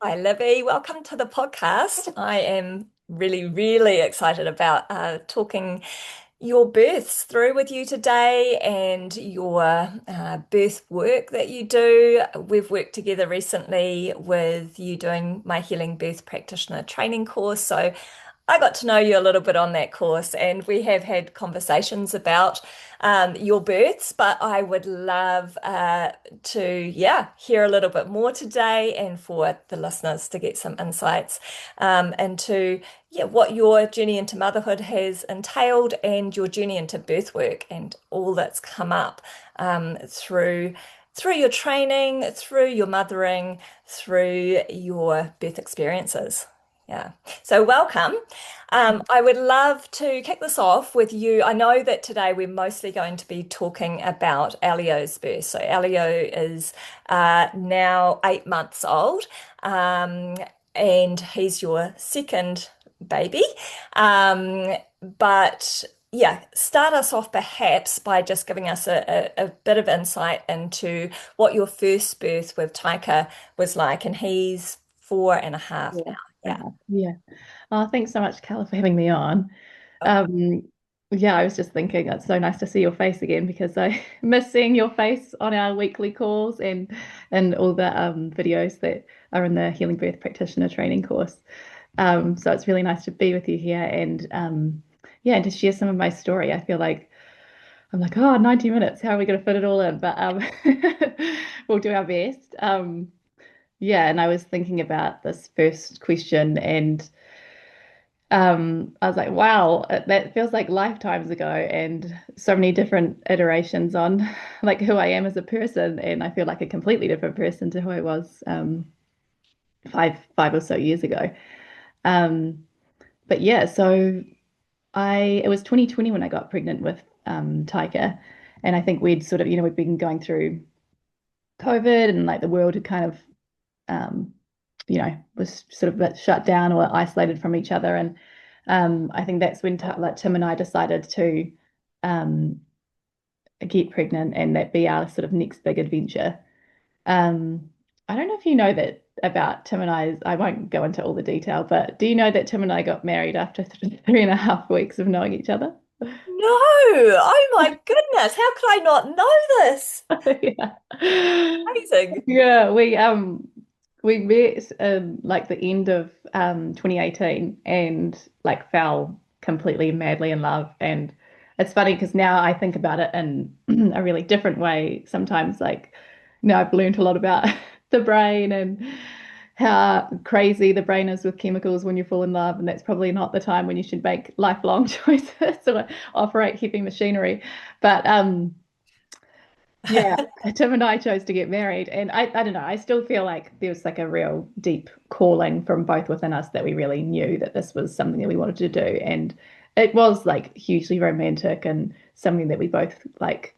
Hi, Libby. Welcome to the podcast. I am really, really excited about talking your births through with you today and your birth work that you do. We've worked together recently with you doing my Healing Birth Practitioner Training course. So I got to know you a little bit on that course, and we have had conversations about your births. But I would love to hear a little bit more today, and for the listeners to get some insights into what your journey into motherhood has entailed, and your journey into birth work, and all that's come up through your training, through your mothering, through your birth experiences. Yeah. So welcome. I would love to kick this off with you. I know that today we're mostly going to be talking about Elio's birth. So Elio is now 8 months old, um, and he's your second baby. But yeah, start us off perhaps by just giving us a bit of insight into what your first birth with Taika was like, and he's 4.5 now. Yeah. Yeah. Yeah. Oh, thanks so much, Carla, for having me on. Oh, Um, yeah, I was just thinking it's so nice to see your face again because I miss seeing your face on our weekly calls and all the videos that are in the Healing Birth Practitioner Training course. So it's really nice to be with you here and yeah, and to share some of my story. I feel like I'm like, oh, 90 minutes. How are we going to fit it all in? But we'll do our best. Yeah, and I was thinking about this first question, and I was like, wow, that feels like lifetimes ago, and so many different iterations on like who I am as a person, and I feel like a completely different person to who I was five or so years ago. Um, but yeah, so I it was 2020 when I got pregnant with Taika, and I think we'd sort of, we'd been going through COVID, and like the world had kind of um, was sort of a bit shut down or isolated from each other. And I think that's when like Tim and I decided to um, get pregnant and that be our sort of next big adventure. Um, I don't know if you know that about Tim and I won't go into all the detail, but do you know that Tim and I got married after 3.5 weeks of knowing each other? no. Oh my goodness. How could I not know this? Yeah. Amazing. Yeah, we met in like the end of 2018 and like fell completely madly in love. And it's funny because now I think about it in a really different way. Sometimes like now I've learned a lot about the brain and how crazy the brain is with chemicals when you fall in love, and that's probably not the time when you should make lifelong choices or operate heavy machinery. But yeah, Tim and I chose to get married, and I don't know. I still feel like there was like a real deep calling from both within us that we really knew that this was something that we wanted to do, and it was like hugely romantic and something that we both like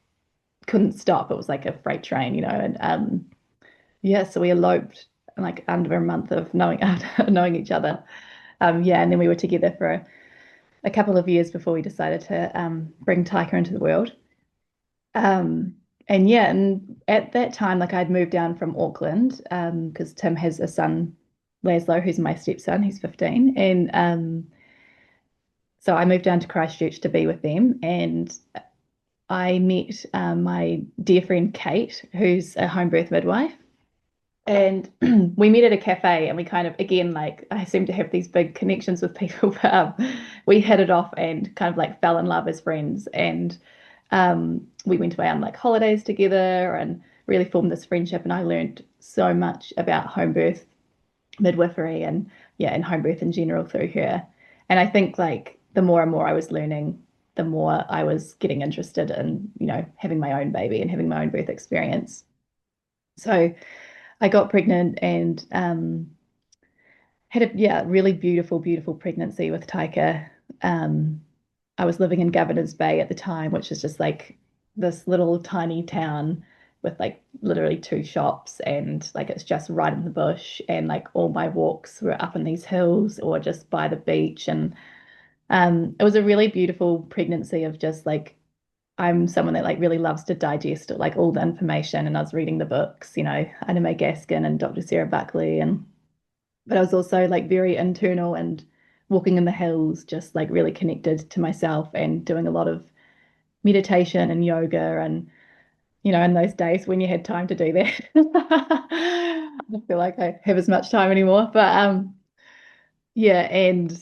couldn't stop. It was like a freight train, and yeah, so we eloped in like under a month of knowing knowing each other. Yeah, and then we were together for a couple of years before we decided to bring Tyker into the world. Um, and yeah, and at that time, like I'd moved down from Auckland, because Tim has a son, Laszlo, who's my stepson, he's 15. And so I moved down to Christchurch to be with them. And I met my dear friend Kate, who's a home birth midwife. And we met at a cafe, and we kind of, again, like I seem to have these big connections with people, but we hit it off and kind of like fell in love as friends. And we went away on like holidays together and really formed this friendship. And I learned so much about home birth, midwifery, and yeah, and home birth in general through her. And I think like the more and more I was learning, the more I was getting interested in, having my own baby and having my own birth experience. So I got pregnant and had a really beautiful, beautiful pregnancy with Taika. Um, I was living in Governor's Bay at the time, which is just like this little tiny town with like literally two shops, and like it's just right in the bush, and like all my walks were up in these hills or just by the beach. And it was a really beautiful pregnancy of just like I'm someone that like really loves to digest like all the information, and I was reading the books, Anna May Gaskin and Dr. Sarah Buckley, and but I was also like very internal and walking in the hills, just like really connected to myself and doing a lot of meditation and yoga and in those days when you had time to do that. I don't feel like I have as much time anymore. But yeah, and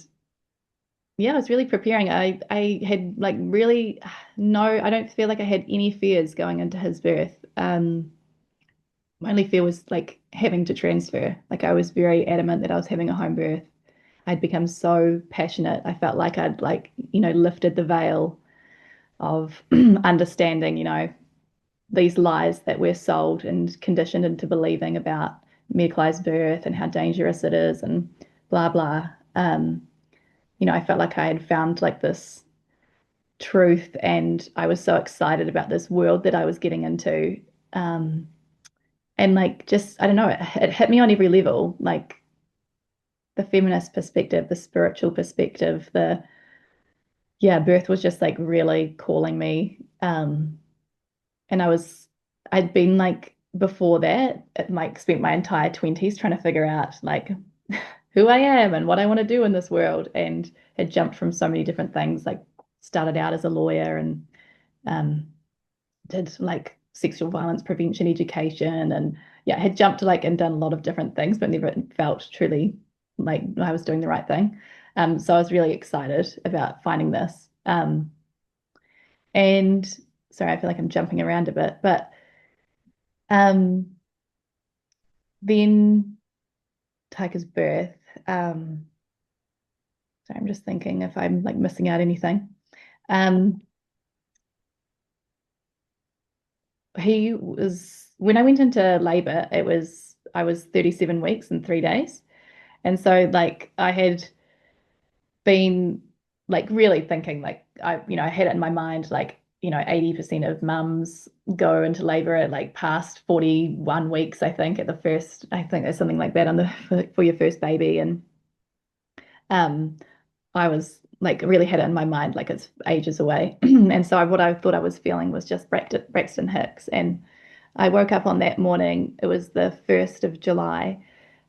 yeah, I was really preparing. I had like really no, I don't feel like I had any fears going into his birth. My only fear was like having to transfer. Like I was very adamant that I was having a home birth. I'd become so passionate. I felt like I'd like, lifted the veil of understanding, these lies that we're sold and conditioned into believing about midlife birth and how dangerous it is and blah blah. I felt like I had found like this truth, and I was so excited about this world that I was getting into. Um, and like just I don't know, it hit me on every level, like the feminist perspective, the spiritual perspective, the yeah, birth was just like really calling me. And I'd been like before that, like spent my entire 20s trying to figure out like who I am and what I want to do in this world, and had jumped from so many different things, like started out as a lawyer and um, did like sexual violence prevention education, and yeah, had jumped like and done a lot of different things, but never felt truly like I was doing the right thing. So I was really excited about finding this. And sorry, I feel like I'm jumping around a bit, but um, then Tiger's birth. Um, sorry, I'm just thinking if I'm like missing out anything. Um, he was when I went into labor, I was 37 weeks and 3 days. And so like I had been like really thinking like I had it in my mind like 80% of mums go into labor at like past 41 weeks, I think, at the first. I think there's something like that on the for your first baby. And um I was like really had it in my mind like it's ages away. And so what I thought I was feeling was just Braxton Hicks. And I woke up on that morning. It was the 1st of July.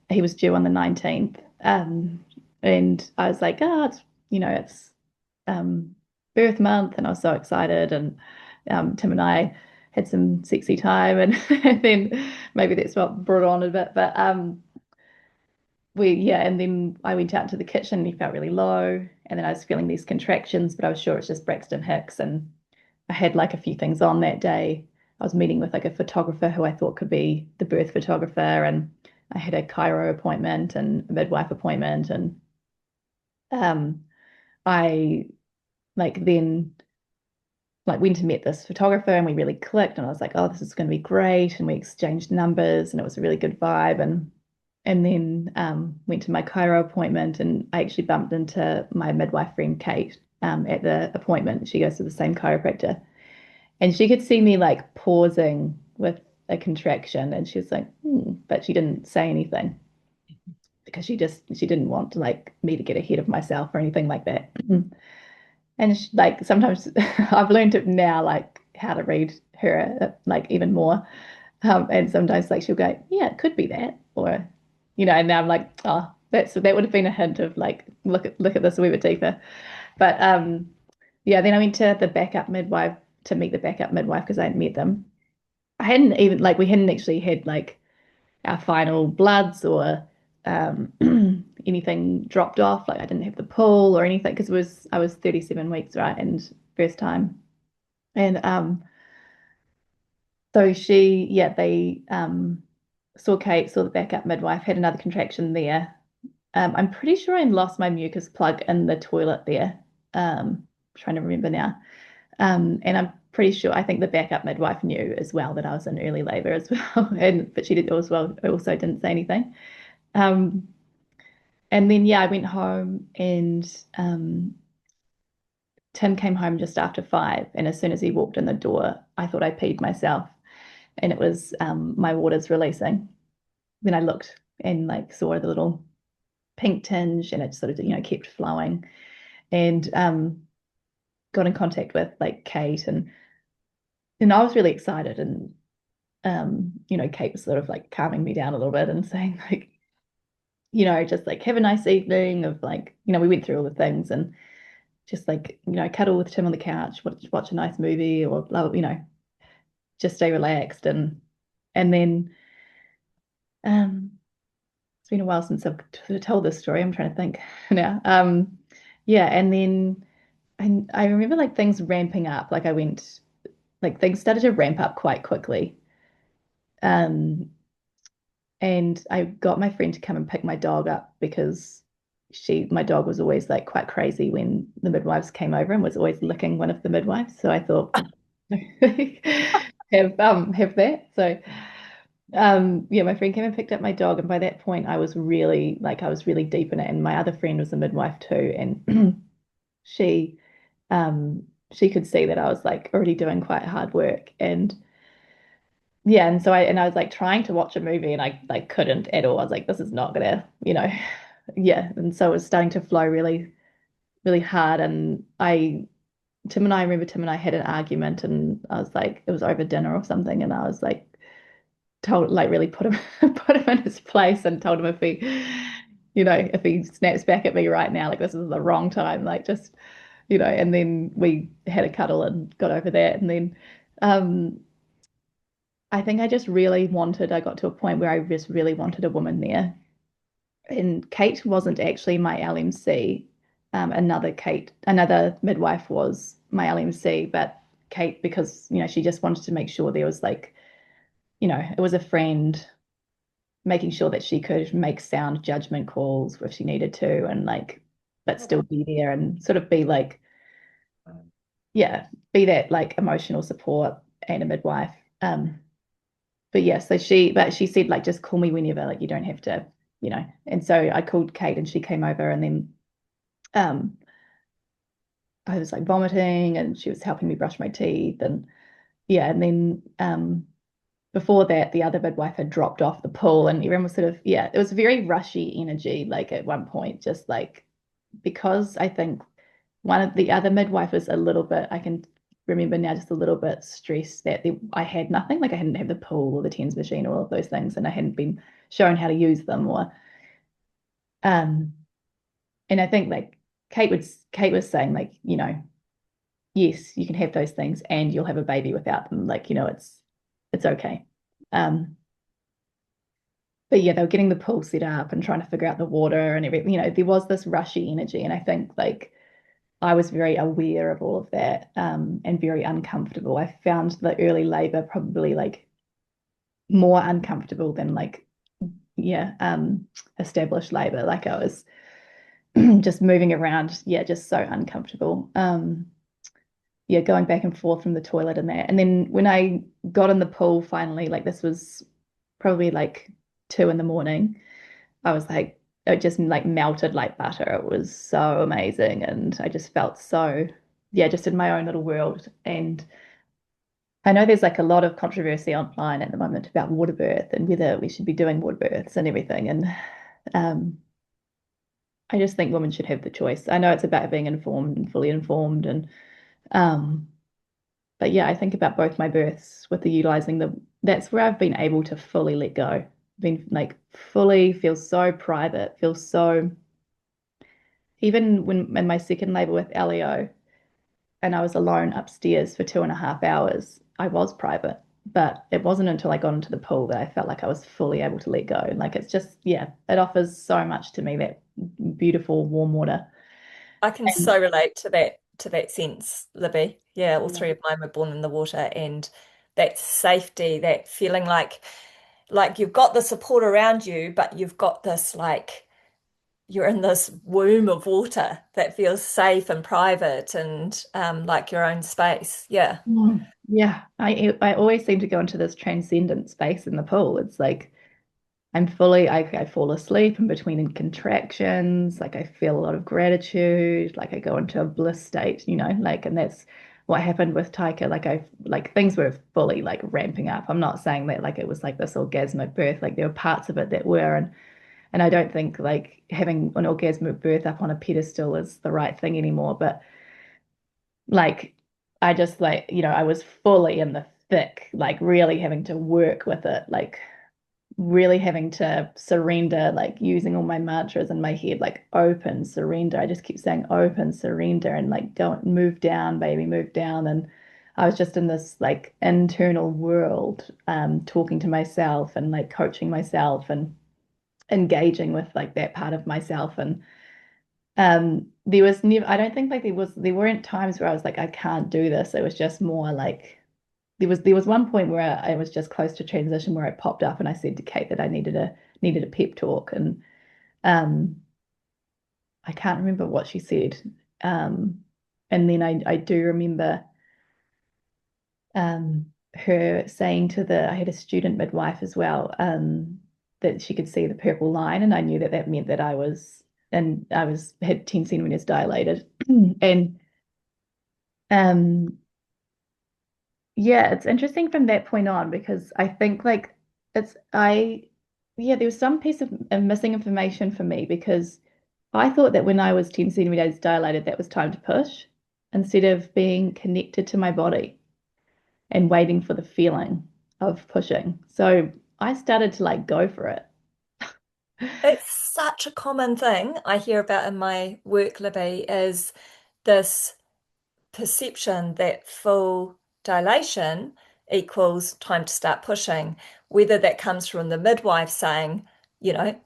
He was due on the 19th. And I was like, it's, it's um, birth month. And I was so excited. And Tim and I had some sexy time. And, and then maybe that's what brought on a bit. But and then I went out to the kitchen and he felt really low. And then I was feeling these contractions, but I was sure it's just Braxton Hicks. And I had like a few things on that day. I was meeting with like a photographer who I thought could be the birth photographer, and I had a chiro appointment and a midwife appointment, and um, I like then like went and met this photographer, and we really clicked, and I was like, oh, this is going to be great, and we exchanged numbers, and it was a really good vibe. And then went to my chiro appointment, and I actually bumped into my midwife friend Kate at the appointment. She goes to the same chiropractor. And she could see me like pausing with a contraction, and she was like, but she didn't say anything because she didn't want to like me to get ahead of myself or anything like that. And she, like sometimes I've learned it now, like how to read her like even more. And sometimes like she'll go, yeah, it could be that, or and now I'm like, oh, that would have been a hint of like look at this a wee bit deeper. But yeah, then I went to the backup midwife to meet the backup midwife because I hadn't met them. I hadn't even like we hadn't actually had like our final bloods or um anything dropped off. Like I didn't have the pull or anything because it was I was 37 weeks, right? And first time. And so they saw Kate, saw the backup midwife, had another contraction there. I'm pretty sure I lost my mucus plug in the toilet there. Trying to remember now. And I'm pretty sure I think the backup midwife knew as well that I was in early labor as well. And but she did also didn't say anything. Um, and then yeah, I went home, and Tim came home just after 5. And as soon as he walked in the door, I thought I peed myself. And it was my waters releasing. Then I looked and like saw the little pink tinge, and it sort of kept flowing. And got in contact with like Kate, and I was really excited. And Kate was sort of like calming me down a little bit and saying like, just like have a nice evening of like, we went through all the things and just like, cuddle with Tim on the couch, watch a nice movie or just stay relaxed and then it's been a while since I've told this story. I'm trying to think now. Yeah, and then I remember like things ramping up. Like I went like things started to ramp up quite quickly. Um, and I got my friend to come and pick my dog up because my dog was always like quite crazy when the midwives came over and was always licking one of the midwives. So I thought have that. So yeah, my friend came and picked up my dog, and by that point I was really deep in it. And my other friend was a midwife too, and she um she could see that I was like already doing quite hard work. And yeah, and I was like trying to watch a movie and I like couldn't at all. I was like, this is not gonna, yeah. And so it was starting to flow really, really hard. And I remember Tim and I had an argument and I was like, it was over dinner or something, and I was like told like really put him put him in his place and told him if he snaps back at me right now, like this is the wrong time, like just and then we had a cuddle and got over that. And then um I think I got to a point where I just really wanted a woman there. And Kate wasn't actually my LMC. Another midwife was my LMC, but Kate, because, she just wanted to make sure there was like, it was a friend making sure that she could make sound judgment calls if she needed to and like, but still be there and sort of be like, yeah, be that like emotional support and a midwife. But yeah, but she said like just call me whenever, like you don't have to, And so I called Kate and she came over and then um I was like vomiting and she was helping me brush my teeth and yeah, and then before that the other midwife had dropped off the pool and everyone was sort of yeah, it was very rushy energy like at one point, just like because I think one of the other midwife was a little bit, I can remember now, just a little bit stressed that I had nothing, like I hadn't had the pool or the TENS machine or all of those things, and I hadn't been shown how to use them or um and I think like Kate was saying like, yes, you can have those things and you'll have a baby without them. Like, it's okay. Um, but yeah, they were getting the pool set up and trying to figure out the water and everything. There was this rushy energy. And I think like I was very aware of all of that and very uncomfortable. I found the early labor probably like more uncomfortable than like, yeah, established labor. Like I was just moving around, yeah, just so uncomfortable. Yeah, going back and forth from the toilet and that. And then when I got in the pool finally, like this was probably like 2 in the morning, I was like, it just like melted like butter. It was so amazing. And I just felt so, yeah, just in my own little world. And I know there's like a lot of controversy online at the moment about water birth and whether we should be doing water births and everything. And um, I just think women should have the choice. I know it's about being informed and fully informed and um but yeah, I think about both my births with the utilizing that's where I've been able to fully let go. Been like fully feel so private, feel so even when in my second labor with Elio and I was alone upstairs for 2.5 hours, I was private. But it wasn't until I got into the pool that I felt like I was fully able to let go. And like it's just, yeah, it offers so much to me, that beautiful warm water. I can And so relate to that sense, Libby. Yeah, all yeah. three of mine were born in the water, and that safety, that feeling like you've got the support around you, but you've got this like you're in this womb of water that feels safe and private and like your own space. Yeah. Yeah, I always seem to go into this transcendent space in the pool. It's like I fall asleep in between contractions. Like I feel a lot of gratitude. Like I go into a bliss state, like, and that's what happened with Taika. Like things were fully like ramping up. I'm not saying that like it was like this orgasmic birth. Like there were parts of it that were, and I don't think like having an orgasmic birth up on a pedestal is the right thing anymore. But like I just like, I was fully in the thick, like really having to work with it, like really having to surrender, like using all my mantras in my head, like open, surrender. I just keep saying open, surrender, and like don't move down, baby, move down. And I was just in this like internal world, talking to myself and like coaching myself and engaging with like that part of myself. And there was never, I don't think like there weren't times where I was like, I can't do this. It was just more like there was one point where I was just close to transition where I popped up and I said to Kate that I needed a pep talk. And um I can't remember what she said. Um and then I do remember her saying to the I had a student midwife as well, that she could see the purple line, and I knew that that meant that I was had 10 centimeters dilated. And um yeah, it's interesting from that point on because I think like it's I yeah, there was some piece of missing information for me because I thought that when I was 10 centimeters dilated, that was time to push instead of being connected to my body and waiting for the feeling of pushing. So I started to like go for it. It's such a common thing I hear about in my work, Libby, is this perception that full dilation equals time to start pushing, whether that comes from the midwife saying, you know,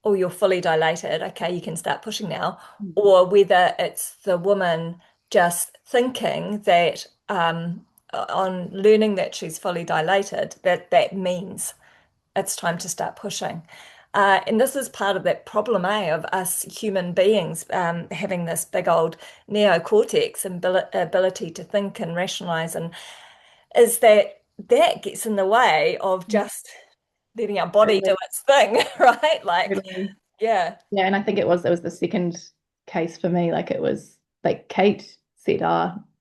oh, you're fully dilated, okay, you can start pushing now, or whether it's the woman just thinking that on learning that she's fully dilated, that that means it's time to start pushing. And this is part of that problem, of us human beings having this big old neocortex and ability to think and rationalize, and is that that gets in the way of just letting our body do Totally. its thing, right? Like, Totally. yeah, Yeah, and I think it was the second case for me. Like it was like Kate said,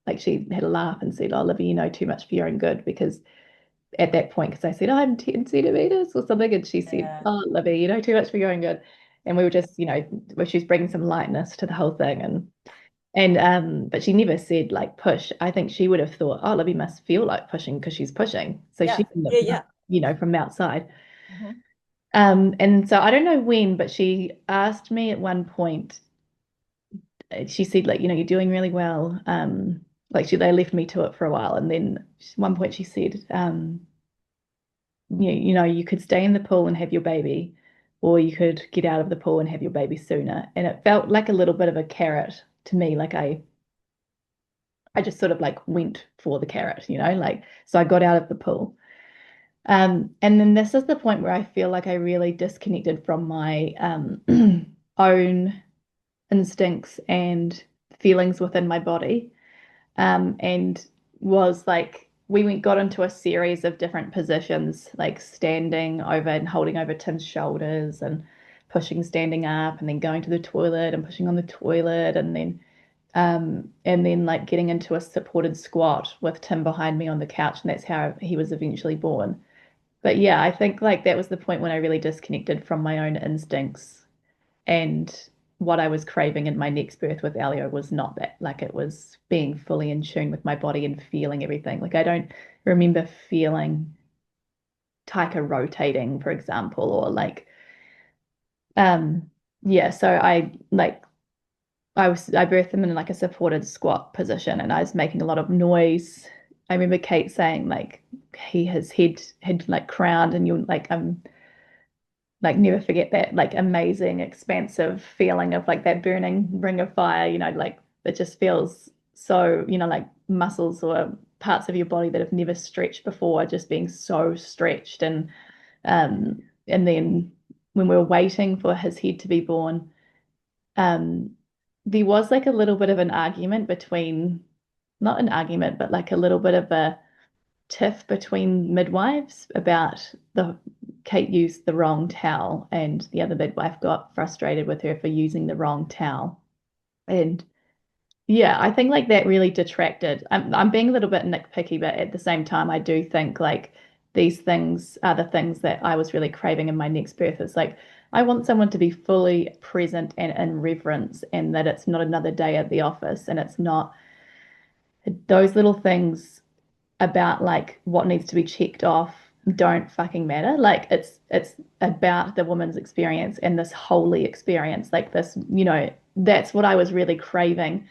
like she had a laugh and said, "Oh, Libby, you know too much for your own good," because at that point, because I said, "Oh, I'm 10 centimeters or something," and she said, yeah, "Oh, Libby, you know too much for your own good," and we were just, where she's bringing some lightness to the whole thing, and but she never said like push. I think she would have thought, "Oh, Libby must feel like pushing because she's pushing," so she yeah, didn't yeah, have, yeah. from outside. Mhm. And so I don't know when, but she asked me at one point, she said, like, you're doing really well. Like they left me to it for a while. And then at one point she said, you could stay in the pool and have your baby, or you could get out of the pool and have your baby sooner. And it felt like a little bit of a carrot to me. Like I just sort of like went for the carrot, like, so I got out of the pool. And then this is the point where I feel like I really disconnected from my own instincts and feelings within my body. And was like, got into a series of different positions, like standing over and holding over Tim's shoulders and pushing, standing up, and then going to the toilet and pushing on the toilet, and then like getting into a supported squat with Tim behind me on the couch. And that's how he was eventually born. But yeah, I think like that was the point when I really disconnected from my own instincts, and what I was craving in my next birth with Elio was not that. Like it was being fully in tune with my body and feeling everything. Like I don't remember feeling Taika rotating, for example, or like um yeah, so I birthed him in like a supported squat position and I was making a lot of noise. I remember Kate saying like his head had like crowned, and you're like never forget that like amazing expansive feeling of like that burning ring of fire, like it just feels so, like muscles or parts of your body that have never stretched before just being so stretched. And then when we were waiting for his head to be born, um there was like a little bit of an argument between, not an argument, but like a little bit of a tiff between midwives about the Kate used the wrong towel, and the other midwife got frustrated with her for using the wrong towel. And yeah, I think like that really detracted. I'm being a little bit nitpicky, but at the same time, I do think like these things are the things that I was really craving in my next birth. It's like I want someone to be fully present and in reverence, and that it's not another day at the office, and it's not those little things about like what needs to be checked off. don't fucking matter. Like it's about the woman's experience and this holy experience, like this, that's what I was really craving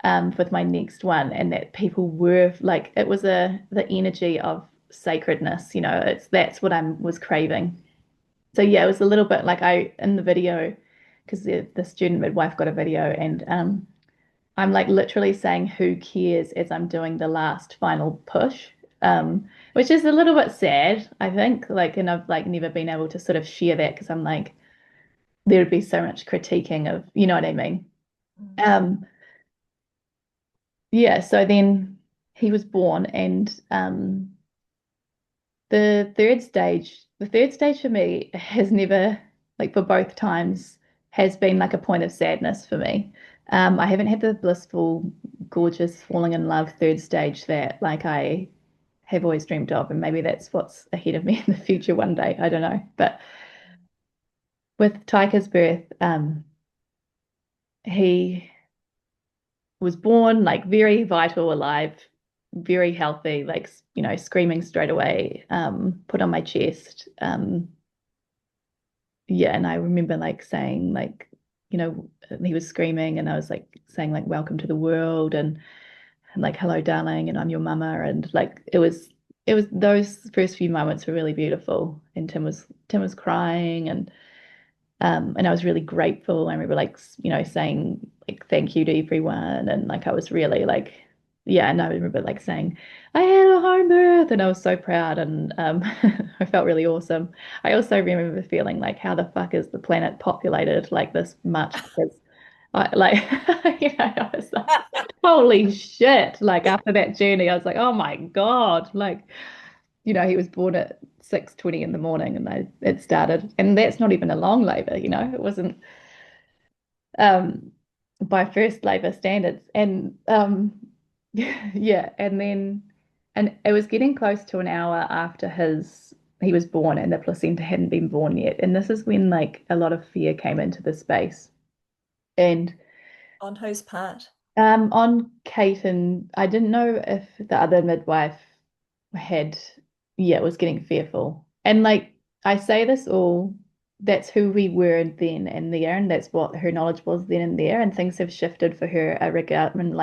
with my next one, and that people were like, it was the energy of sacredness, that's what I was craving. So yeah, it was a little bit like I in the video, because the student midwife got a video, and I'm like literally saying who cares as I'm doing the last final push, which is a little bit sad, I think. Like, and I've like never been able to sort of share that because I'm like, there would be so much critiquing of, you know what I mean? Mm. Um, yeah, so then he was born, and the third stage for me has never, like for both times, has been like a point of sadness for me. I haven't had the blissful, gorgeous, falling in love third stage that like I have always dreamed of, and maybe that's what's ahead of me in the future one day. I don't know. But with Taika's birth, he was born like very vital, alive, very healthy, like screaming straight away, put on my chest. Yeah, and I remember like saying like, he was screaming, and I was like saying like welcome to the world, and like hello darling, and I'm your mama, and like it was those first few moments were really beautiful, and Tim was crying, and I was really grateful. I remember like saying like thank you to everyone, and like I was really like, yeah, and I remember like saying I had a home birth, and I was so proud, and I felt really awesome. I also remember feeling like how the fuck is the planet populated like this much, because I like I was like holy shit, like after that journey I was like oh my God, like he was born at 6:20 in the morning, and it started, and that's not even a long labor, it wasn't um by first labor standards, and yeah, and it was getting close to an hour after he was born, and the placenta hadn't been born yet, and this is when like a lot of fear came into the space, and On whose part? on Kate, and I didn't know if the other midwife had, yeah, was getting fearful. And like I say this all, that's who we were then and there, and that's what her knowledge was then and there. And things have shifted for her regarding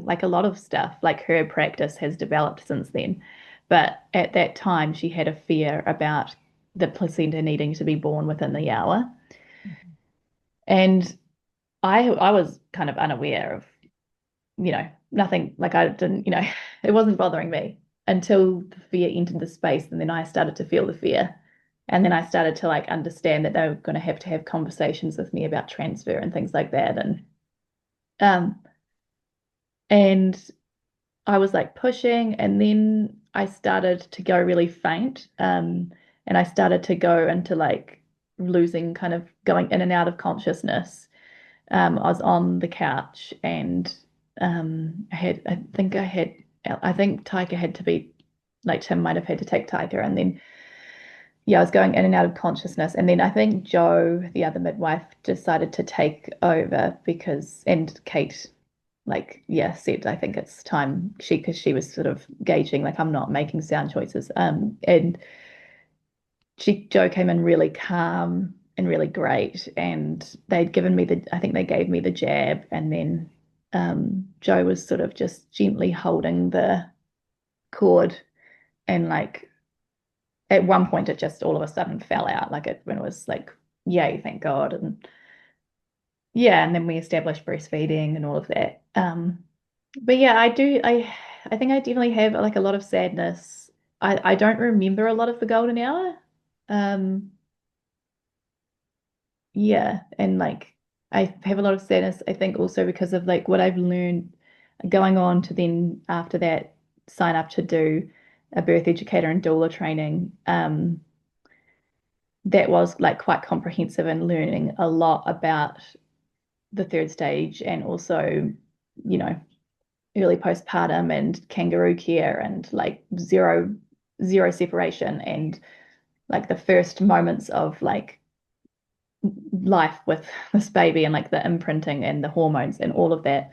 like a lot of stuff. Like her practice has developed since then. But at that time, she had a fear about the placenta needing to be born within the hour. And I was kind of unaware of nothing, like I didn't, it wasn't bothering me until the fear entered the space. And then I started to feel the fear. And then I started to like understand that they were going to have conversations with me about transfer and things like that. Um, and I was like pushing, and then I started to go really faint. And I started to go into like losing, kind of going in and out of consciousness. I was on the couch, and I think Taika had to be, like Tim might have had to take Taika. And then, yeah, I was going in and out of consciousness. And then I think Joe, the other midwife, decided to take over and Kate, like, yeah, said, I think it's time, because she was sort of gauging, like, I'm not making sound choices. And Joe came in really calm and really great, and I think they gave me the jab, and then Joe was sort of just gently holding the cord, and like at one point it just all of a sudden fell out, like when it was like, yay, thank God, and yeah, and then we established breastfeeding and all of that. But yeah, I think I definitely have like a lot of sadness. I don't remember a lot of the golden hour. Um, Yeah, and like I have a lot of sadness, I think also because of like what I've learned going on to then after that sign up to do a birth educator and doula training. That was like quite comprehensive and learning a lot about the third stage, and also, you know, early postpartum and kangaroo care, and like zero separation, and like the first moments of like life with this baby, and like the imprinting and the hormones and all of that,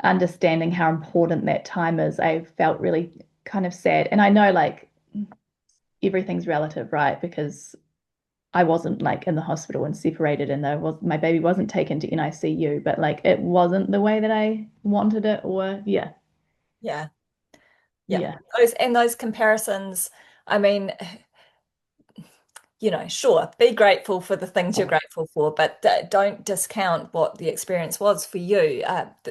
understanding how important that time is. I felt really kind of sad. And I know like everything's relative, right? Because I wasn't like in the hospital and separated, and there was my baby wasn't taken to NICU, but like it wasn't the way that I wanted it, or yeah, Yeah. Yeah. yeah. Those comparisons, I mean, sure, be grateful for the things you're grateful for, but don't discount what the experience was for you.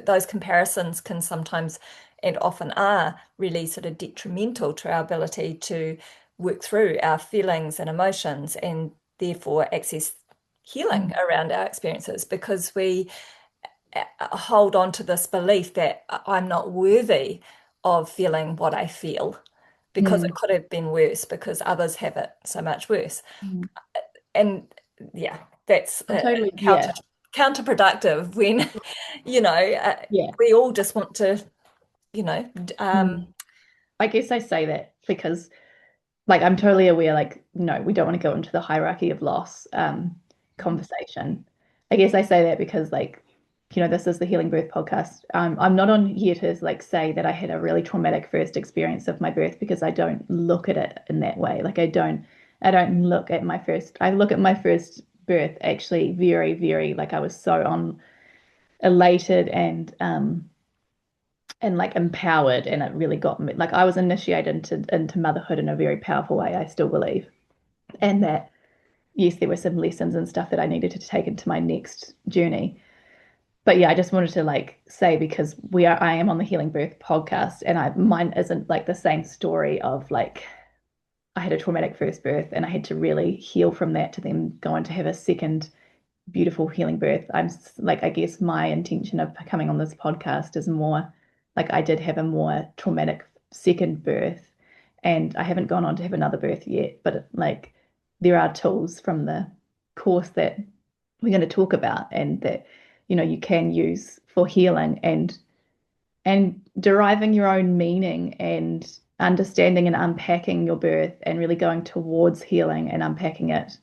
Those comparisons can sometimes and often are really sort of detrimental to our ability to work through our feelings and emotions and therefore access healing Mm, around our experiences because we hold on to this belief that I'm not worthy of feeling what I feel because it mm, could have been worse because others have it so much worse. mm. And yeah, that's I'm totally, yeah, counterproductive when, you know, yeah. we all just want to, you know, Mm. I guess I say that because like I'm totally aware, like, no, we don't want to go into the hierarchy of loss conversation. I guess I say that because like, this is the Healing Birth podcast. I'm not on here to like say that I had a really traumatic first experience of my birth because I don't look at it in that way. Like I don't look at I look at my first birth actually very, very like I was so on elated and like empowered, and it really got me like I was initiated into motherhood in a very powerful way, I still believe. And that yes, there were some lessons and stuff that I needed to take into my next journey. But yeah, I just wanted to like say because I am on the Healing Birth podcast, and mine isn't like the same story of like I had a traumatic first birth and I had to really heal from that to then go on to have a second beautiful healing birth. Like, I guess my intention of coming on this podcast is more like I did have a more traumatic second birth, and I haven't gone on to have another birth yet, but like there are tools from the course that we're going to talk about and that you can use for healing and deriving your own meaning and understanding and unpacking your birth and really going towards healing and unpacking it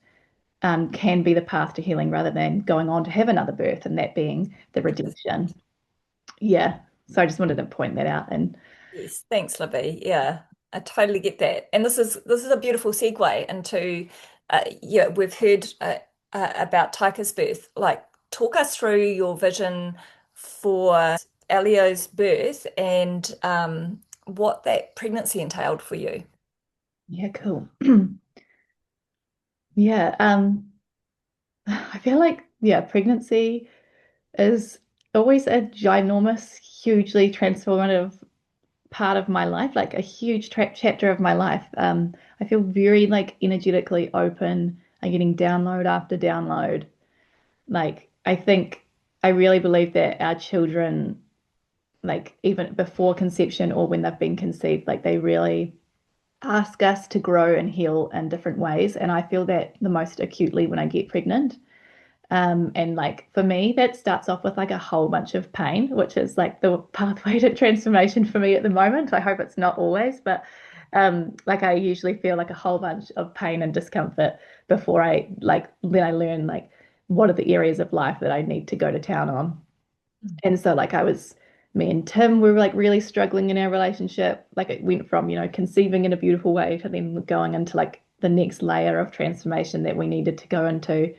can be the path to healing rather than going on to have another birth and that being the redemption. Yeah. So I just wanted to point that out. And Yes, thanks, Libby. Yeah, I totally get that. And this is a beautiful segue into yeah, we've heard about Taika's birth. Like, talk us through your vision for Elio's birth and what that pregnancy entailed for you. yeah, cool. Yeah. I feel like, yeah, pregnancy is always a ginormous, hugely transformative part of my life, like a huge chapter of my life. I feel very like energetically open. I'm getting download after download. Like, I think I really believe that our children, like even before conception or when they've been conceived, like they really ask us to grow and heal in different ways. And I feel that the most acutely when I get pregnant. And like for me, that starts off with like a whole bunch of pain, which is like the pathway to transformation for me at the moment. I hope it's not always, but like I usually feel like a whole bunch of pain and discomfort before then I learn like what are the areas of life that I need to go to town on. And so like me and Tim were like really struggling in our relationship. Like it went from, conceiving in a beautiful way to then going into like the next layer of transformation that we needed to go into.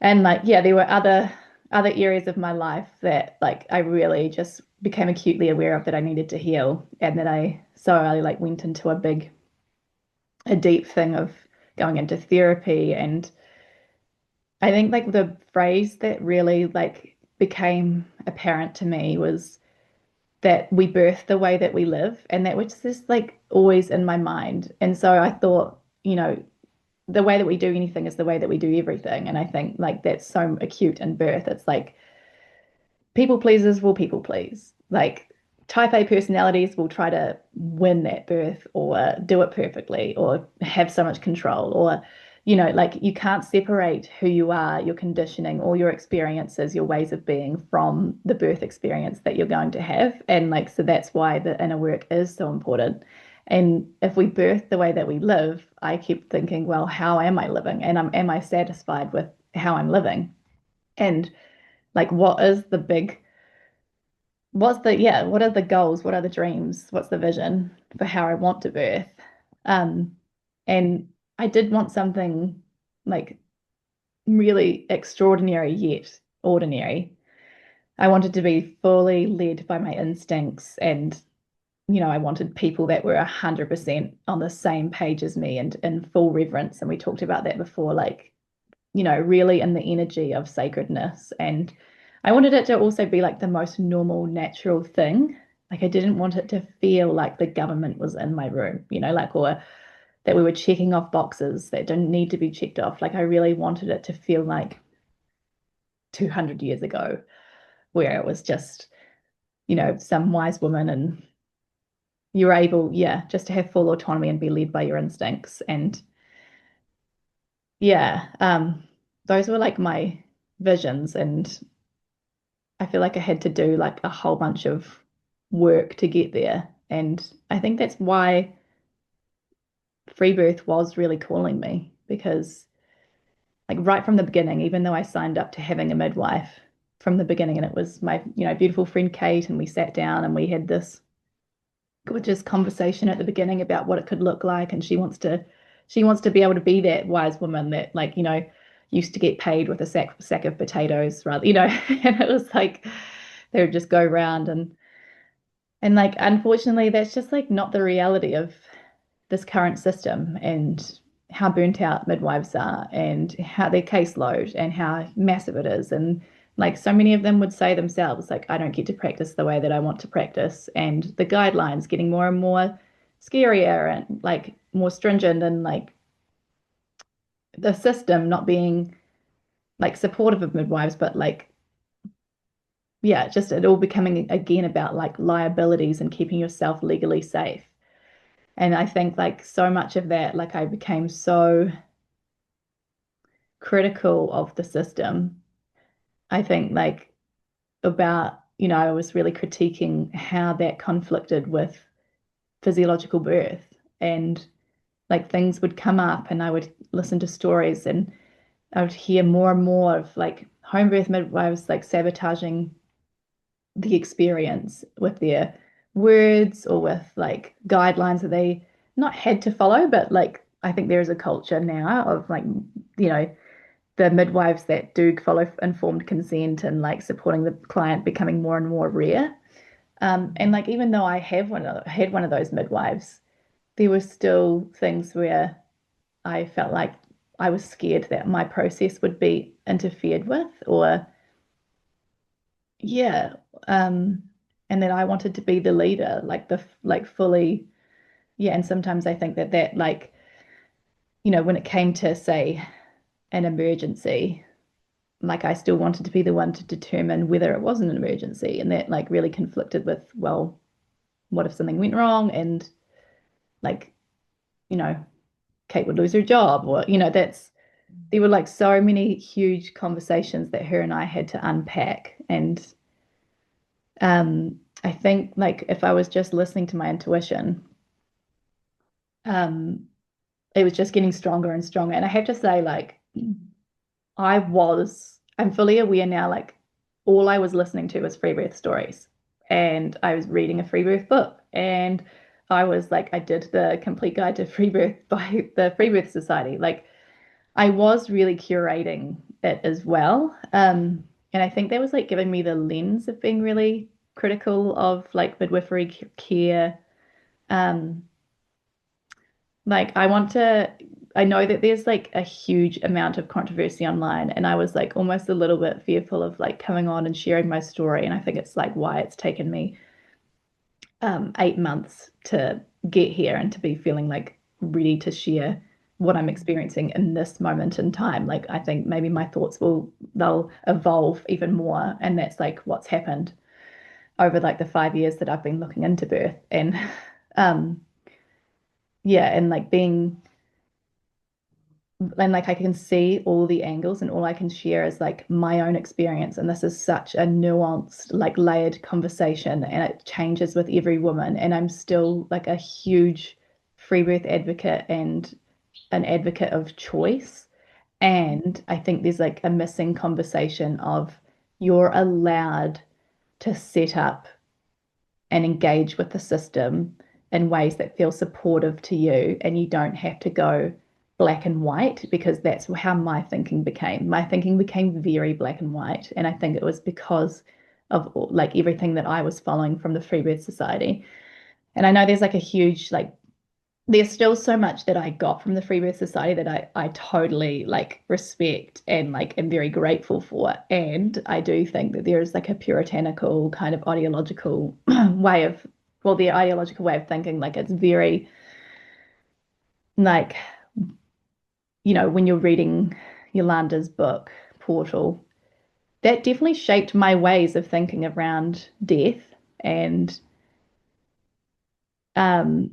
And like, yeah, there were other areas of my life that like I really just became acutely aware of that I needed to heal. And that I like went into a deep thing of going into therapy. And I think like the phrase that really like became apparent to me was that we birth the way that we live. And that was just like always in my mind. And so I thought, the way that we do anything is the way that we do everything. And I think like that's so acute in birth. It's like people pleasers will people please. Like type A personalities will try to win that birth or do it perfectly or have so much control or like you can't separate who you are, your conditioning, all your experiences, your ways of being from the birth experience that you're going to have. And like so that's why the inner work is so important. And if we birth the way that we live, I keep thinking, well, how am I living? And am I satisfied with how I'm living? And like what are the goals? What are the dreams? What's the vision for how I want to birth? Um, and I did want something like really extraordinary yet ordinary. I wanted to be fully led by my instincts, and I wanted people that were 100% on the same page as me and in full reverence. And we talked about that before, like, really in the energy of sacredness. And I wanted it to also be like the most normal, natural thing. Like, I didn't want it to feel like the government was in my room, like, or that we were checking off boxes that don't need to be checked off. Like, I really wanted it to feel like 200 years ago, where it was just, some wise woman and you're able, yeah, just to have full autonomy and be led by your instincts. And yeah, those were like my visions. And I feel like I had to do like a whole bunch of work to get there. And I think that's why free birth was really calling me because, like, right from the beginning, even though I signed up to having a midwife from the beginning, and it was my, beautiful friend Kate, and we sat down and we had this gorgeous conversation at the beginning about what it could look like, and she wants to be able to be that wise woman that, like, used to get paid with a sack of potatoes rather, and it was like they would just go around and like unfortunately that's just like not the reality of this current system and how burnt out midwives are and how their caseload and how massive it is. And like so many of them would say themselves, like, I don't get to practice the way that I want to practice. And the guidelines getting more and more scarier and like more stringent and like the system not being like supportive of midwives, but like, yeah, just it all becoming again about like liabilities and keeping yourself legally safe. And I think like so much of that, like I became so critical of the system. I think like about, I was really critiquing how that conflicted with physiological birth and like things would come up and I would listen to stories and I would hear more and more of like home birth midwives like sabotaging the experience with their words or with like guidelines that they not had to follow, but like I think there is a culture now of like, you know, the midwives that do follow informed consent and like supporting the client becoming more and more rare. And like even though I have had one of those midwives, there were still things where I felt like I was scared that my process would be interfered with, or yeah, um, and that I wanted to be the leader, like the like fully, yeah. And sometimes I think that like when it came to say an emergency, like I still wanted to be the one to determine whether it was an emergency, and that like really conflicted with, well, what if something went wrong and like, you know, Kate would lose her job, or that's there were like so many huge conversations that her and I had to unpack. And I think like if I was just listening to my intuition, um, it was just getting stronger and stronger. And I have to say, like, I'm fully aware now, like, all I was listening to was free birth stories. And I was reading a free birth book. And I was like, I did the complete guide to free birth by the Free Birth Society. Like, I was really curating it as well. And I think that was like giving me the lens of being really critical of like midwifery care. Um, like I know that there's like a huge amount of controversy online, and I was like almost a little bit fearful of like coming on and sharing my story. And I think it's like why it's taken me 8 months to get here and to be feeling like ready to share what I'm experiencing in this moment in time. Like I think maybe my thoughts they'll evolve even more. And that's like what's happened over like the 5 years that I've been looking into birth. And um yeah, and like being and like I can see all the angles and all I can share is like my own experience. And this is such a nuanced, like layered conversation, and it changes with every woman. And I'm still like a huge free birth advocate and an advocate of choice. And I think there's like a missing conversation of you're allowed to set up and engage with the system in ways that feel supportive to you, and you don't have to go black and white, because that's how my thinking became. My thinking became very black and white, and I think it was because of like everything that I was following from the Free Birth Society. And I know there's like a huge like there's still so much that I got from the Free Birth Society that I totally like respect and like am very grateful for. And I do think that there is like a puritanical kind of ideological way of, well, the ideological way of thinking, like it's very like, when you're reading Yolanda's book, Portal, that definitely shaped my ways of thinking around death and um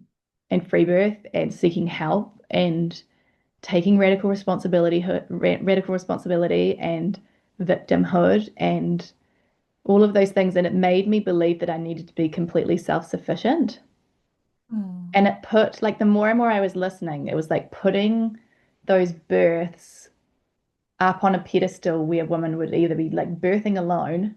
and free birth and seeking help and taking radical responsibility and victimhood and all of those things. And it made me believe that I needed to be completely self-sufficient. Mm. And it put like the more and more I was listening, it was like putting those births up on a pedestal where women would either be like birthing alone,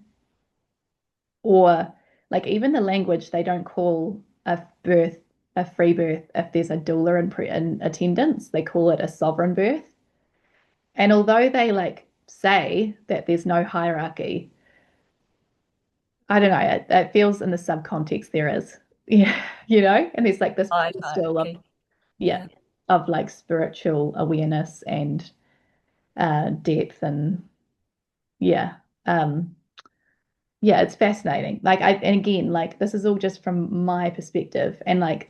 or like even the language, they don't call a birth a free birth if there's a doula in attendance. They call it a sovereign birth. And although they like say that there's no hierarchy, I don't know, it feels in the subcontext there is. Yeah, and there's like this Side pedestal of, hierarchy. yeah, Yeah. of like spiritual awareness and depth and yeah. Um yeah, it's fascinating. Like and again, like this is all just from my perspective. And like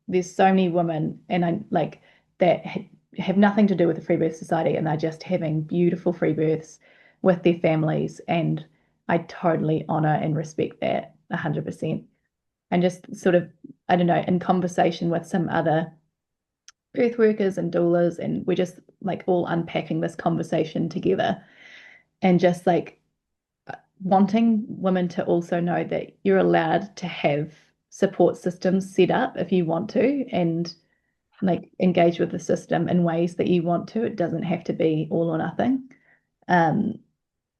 there's so many women and I like that have nothing to do with the Free Birth Society, and they're just having beautiful free births with their families. And I totally honor and respect that 100%. And just sort of, I don't know, in conversation with some other birth workers and doulas, and we're just like all unpacking this conversation together and just like wanting women to also know that you're allowed to have support systems set up if you want to, and like engage with the system in ways that you want to. It doesn't have to be all or nothing. Um,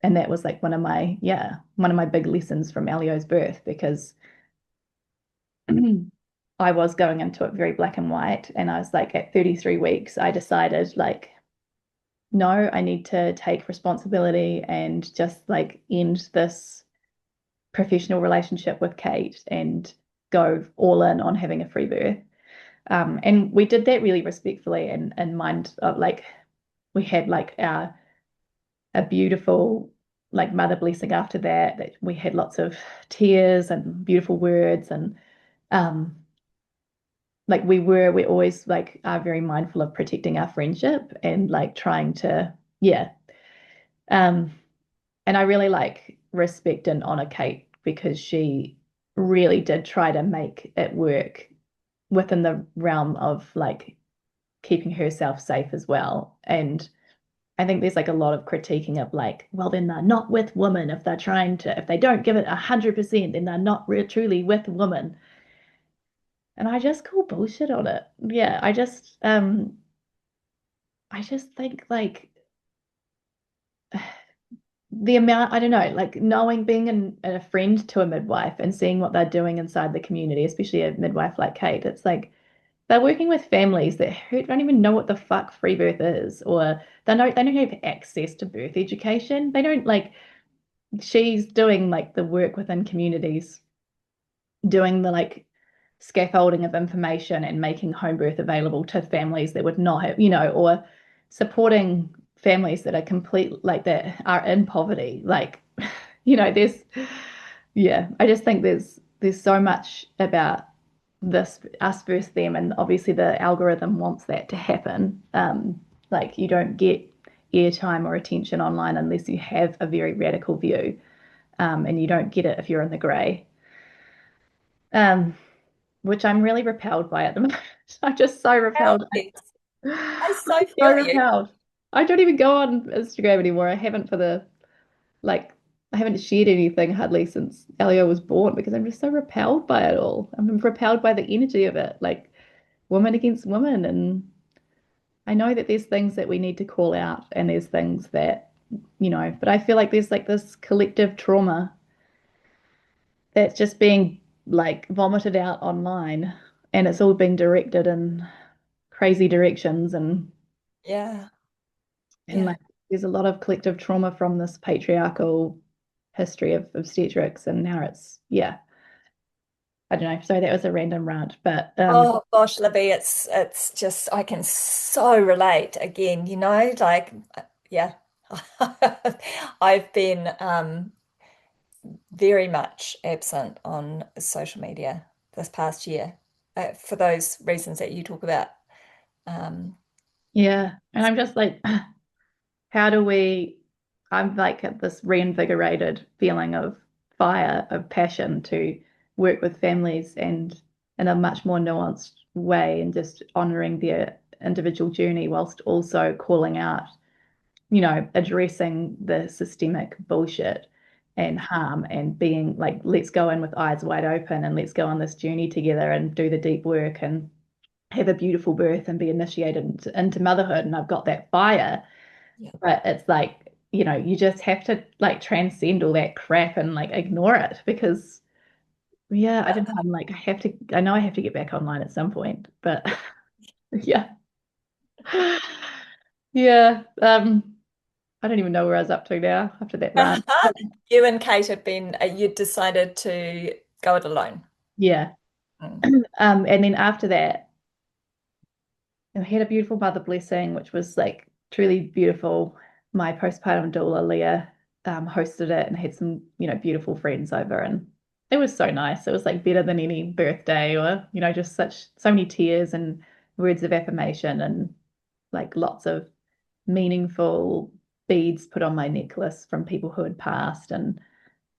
and that was like one of my big lessons from Elio's birth, because I was going into it very black and white. And I was like, at 33 weeks, I decided like, no, I need to take responsibility and just like end this professional relationship with Kate and go all in on having a free birth. And we did that really respectfully and mind of like we had like a beautiful like mother blessing after that we had lots of tears and beautiful words. And um like we always like are very mindful of protecting our friendship and like trying to, yeah. um And I really like respect and honor Kate, because she really did try to make it work within the realm of like keeping herself safe as well. And I think there's like a lot of critiquing of like, well, then they're not with women if they're trying to, if they don't give it 100%, then they're not truly with women. And I just call bullshit on it. Yeah, I just think like the amount, I don't know, like knowing being a friend to a midwife and seeing what they're doing inside the community, especially a midwife like Kate, it's like they're working with families that who don't even know what the fuck free birth is, or they don't have access to birth education. They don't like she's doing like the work within communities, doing the like scaffolding of information and making home birth available to families that would not have, or supporting families that are complete like that are in poverty. Like, there's yeah, I just think there's so much about this us versus them, and obviously the algorithm wants that to happen. Like you don't get airtime or attention online unless you have a very radical view, and you don't get it if you're in the grey. Um, which I'm really repelled by at the moment. I'm just so repelled. Yes, I I'm so so feel you. repelled. I don't even go on Instagram anymore. I haven't like, I haven't shared anything hardly since Elio was born, because I'm just so repelled by it all. I'm repelled by the energy of it, like woman against woman. And I know that there's things that we need to call out, and there's things that, but I feel like there's like this collective trauma that's just being like vomited out online. and it's all being directed in crazy directions Yeah. and Yeah. like there's a lot of collective trauma from this patriarchal history of obstetrics and now it's yeah, I don't know. So that was a random rant, but Oh gosh, Libby, it's just I can so relate again, like yeah. I've been very much absent on social media this past year for those reasons that you talk about. Um, yeah, and I'm just like how do we I'm like at this reinvigorated feeling of fire, of passion to work with families and in a much more nuanced way and just honoring their individual journey whilst also calling out, addressing the systemic bullshit and harm and being like, let's go in with eyes wide open and let's go on this journey together and do the deep work and have a beautiful birth and be initiated into motherhood. And I've got that fire, yeah. but it's like, you just have to like transcend all that crap and like ignore it because, yeah, I don't know. I'm like, I know I have to get back online at some point, but yeah. Yeah. I don't even know where I was up to now after that rant. You and Kate had been, you decided to go it alone. Yeah. Mm. And then after that, I had a beautiful mother blessing, which was like truly beautiful. My postpartum doula, Leah, hosted it and had some, beautiful friends over, and it was so nice. It was like better than any birthday or, just so many tears and words of affirmation and like lots of meaningful beads put on my necklace from people who had passed, and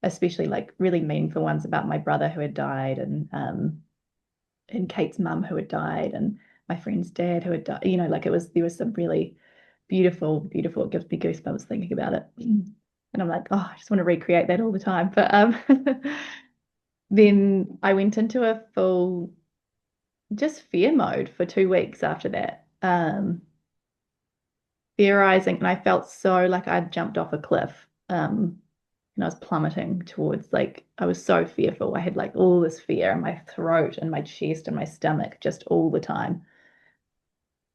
especially like really meaningful ones about my brother who had died and Kate's mum who had died and my friend's dad who had died. Like there was some really beautiful, beautiful. It gives me goosebumps thinking about it. And I'm like, oh, I just want to recreate that all the time. But then I went into a full just fear mode for 2 weeks after that. Theorizing, and I felt so like I'd jumped off a cliff. And I was plummeting towards like I was so fearful. I had like all this fear in my throat and my chest and my stomach just all the time.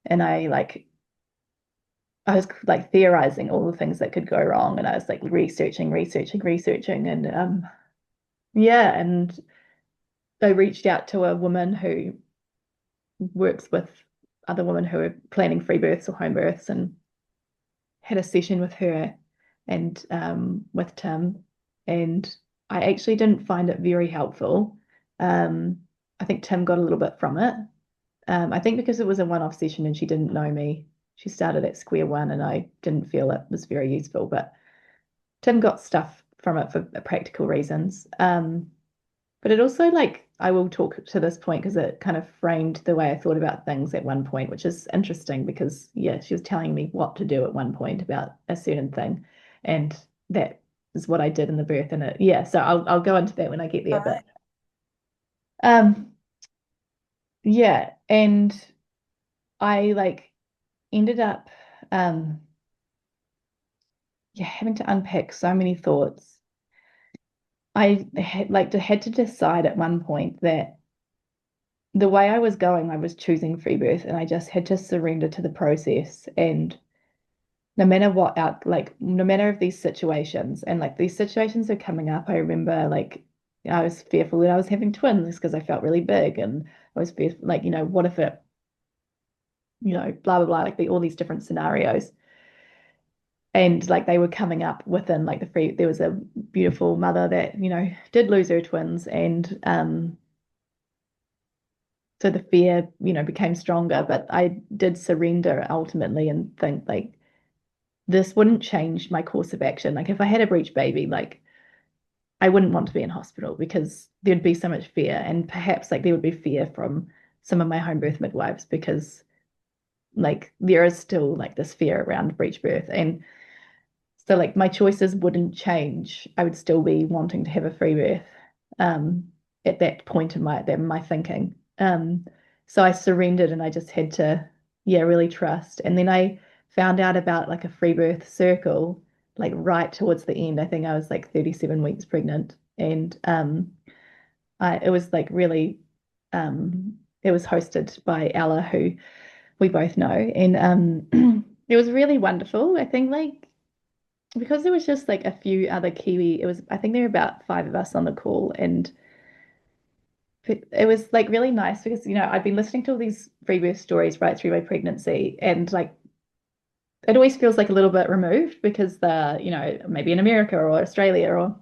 And I was like theorizing all the things that could go wrong. And I was like researching. And yeah, and I reached out to a woman who works with other women who are planning free births or home births and had a session with her and with Tim. And I actually didn't find it very helpful. Um, I think Tim got a little bit from it. I think because it was a one-off session and she didn't know me, she started at square one and I didn't feel it was very useful. But Tim got stuff from it for practical reasons. But it also like I will talk to this point because it kind of framed the way I thought about things at one point, which is interesting because yeah, she was telling me what to do at one point about a certain thing, and that is what I did in the birth. And it yeah, so I'll go into that when I get there. But Right. um yeah, and I like ended up um yeah having to unpack so many thoughts. I had to decide at one point that the way I was going, I was choosing free birth, and I just had to surrender to the process. And no matter what out, like no matter of these situations, and like these situations are coming up, I remember like I was fearful that I was having twins because I felt really big, and I was fearful, like what if it, blah blah blah, like all these different scenarios. And like they were coming up within like the free, there was a beautiful mother that, did lose her twins, and so the fear, became stronger, but I did surrender ultimately and think like this wouldn't change my course of action. Like if I had a breech baby, like I wouldn't want to be in hospital because there'd be so much fear. And perhaps like there would be fear from some of my home birth midwives because like there is still like this fear around breech birth. And so like my choices wouldn't change. I would still be wanting to have a free birth um, at that point in my thinking. So I surrendered and I just had to, yeah, really trust. And then I found out about like a free birth circle, like right towards the end. I think I was like 37 weeks pregnant, and it was like really it was hosted by Ella, who we both know, and it was really wonderful. I think like because there was just like a few other Kiwi, it was I think there were about five of us on the call, and it was like really nice because I'd been listening to all these free birth stories right through my pregnancy, and like it always feels like a little bit removed because the maybe in America or Australia or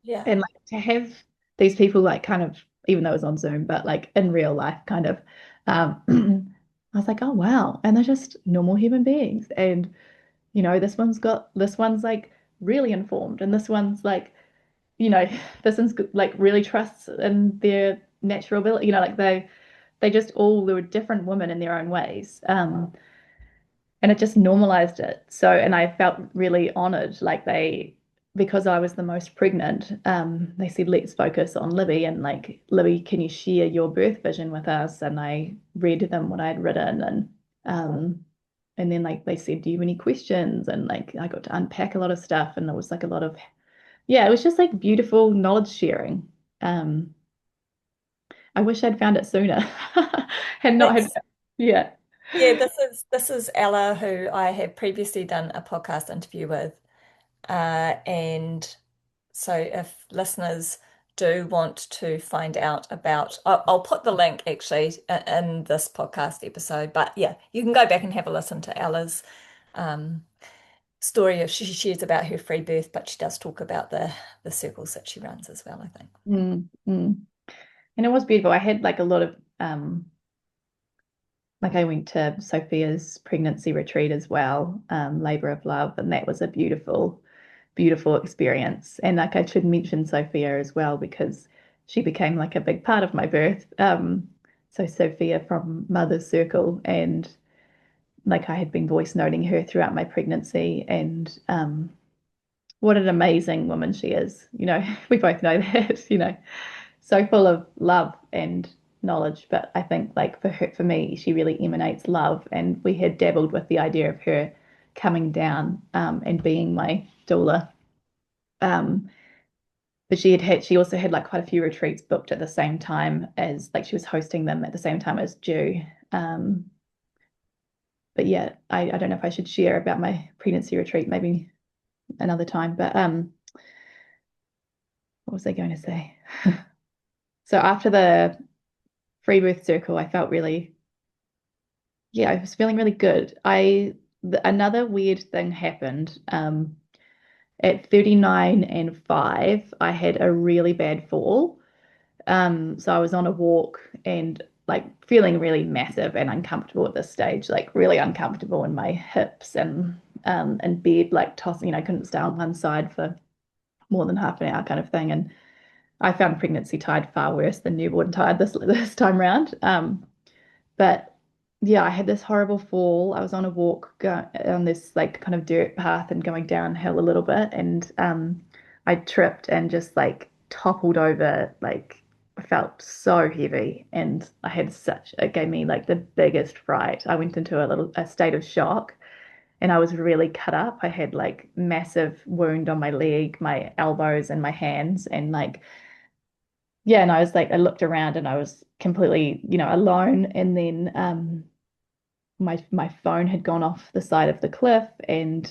Yeah. and like to have these people like kind of even though it was on Zoom but like in real life kind of I was like, oh wow, and they're just normal human beings, and this one's like really informed, and this one's like you know this one's like really trusts in their natural ability, like they just all they were different women in their own ways. And it just normalized it. So, and I felt really honored. Like because I was the most pregnant, they said, let's focus on Libby, and like, Libby, can you share your birth vision with us? And I read them what I'd written, um, and then like they said, do you have any questions? And like I got to unpack a lot of stuff, and there was like a lot of, yeah, it was just like beautiful knowledge sharing. Um, I wish I'd found it sooner. Had not had, That's yeah. Yeah, this is Ella, who I have previously done a podcast interview with. And so if listeners do want to find out about, I'll put the link actually in this podcast episode. But yeah, you can go back and have a listen to Ella's um, story. She shares about her free birth, but she does talk about the circles that she runs as well, I think. Mm, mm. And it was beautiful. I had like a lot of like I went to Sophia's pregnancy retreat as well, Labor of Love, and that was a beautiful, beautiful experience. And like I should mention Sophia as well because she became like a big part of my birth. So Sophia from Mother's Circle, and like I had been voice noting her throughout my pregnancy, and what an amazing woman she is. We both know that, so full of love and knowledge. But I think like for me, she really emanates love. And we had dabbled with the idea of her coming down and being my doula. Um, but she also had like quite a few retreats booked at the same time as like she was hosting them at the same time as due. Um, but yeah, I don't know if I should share about my pregnancy retreat maybe another time. But what was I going to say? So after the free birth circle, I felt really, yeah, I was feeling really good. Another weird thing happened. At 39 and 5, I had a really bad fall. So I was on a walk and like feeling really massive and uncomfortable at this stage, like really uncomfortable in my hips and in bed, like tossing, couldn't stay on one side for more than half an hour kind of thing. And I found pregnancy tired far worse than newborn tired this time round. But yeah, I had this horrible fall. I was on a walk on this like kind of dirt path and going downhill a little bit, and I tripped and just like toppled over. Like I felt so heavy, and it gave me like the biggest fright. I went into a state of shock, and I was really cut up. I had like massive wound on my leg, my elbows, and my hands, and like yeah, and I was like, I looked around and I was completely, alone. And then my phone had gone off the side of the cliff, and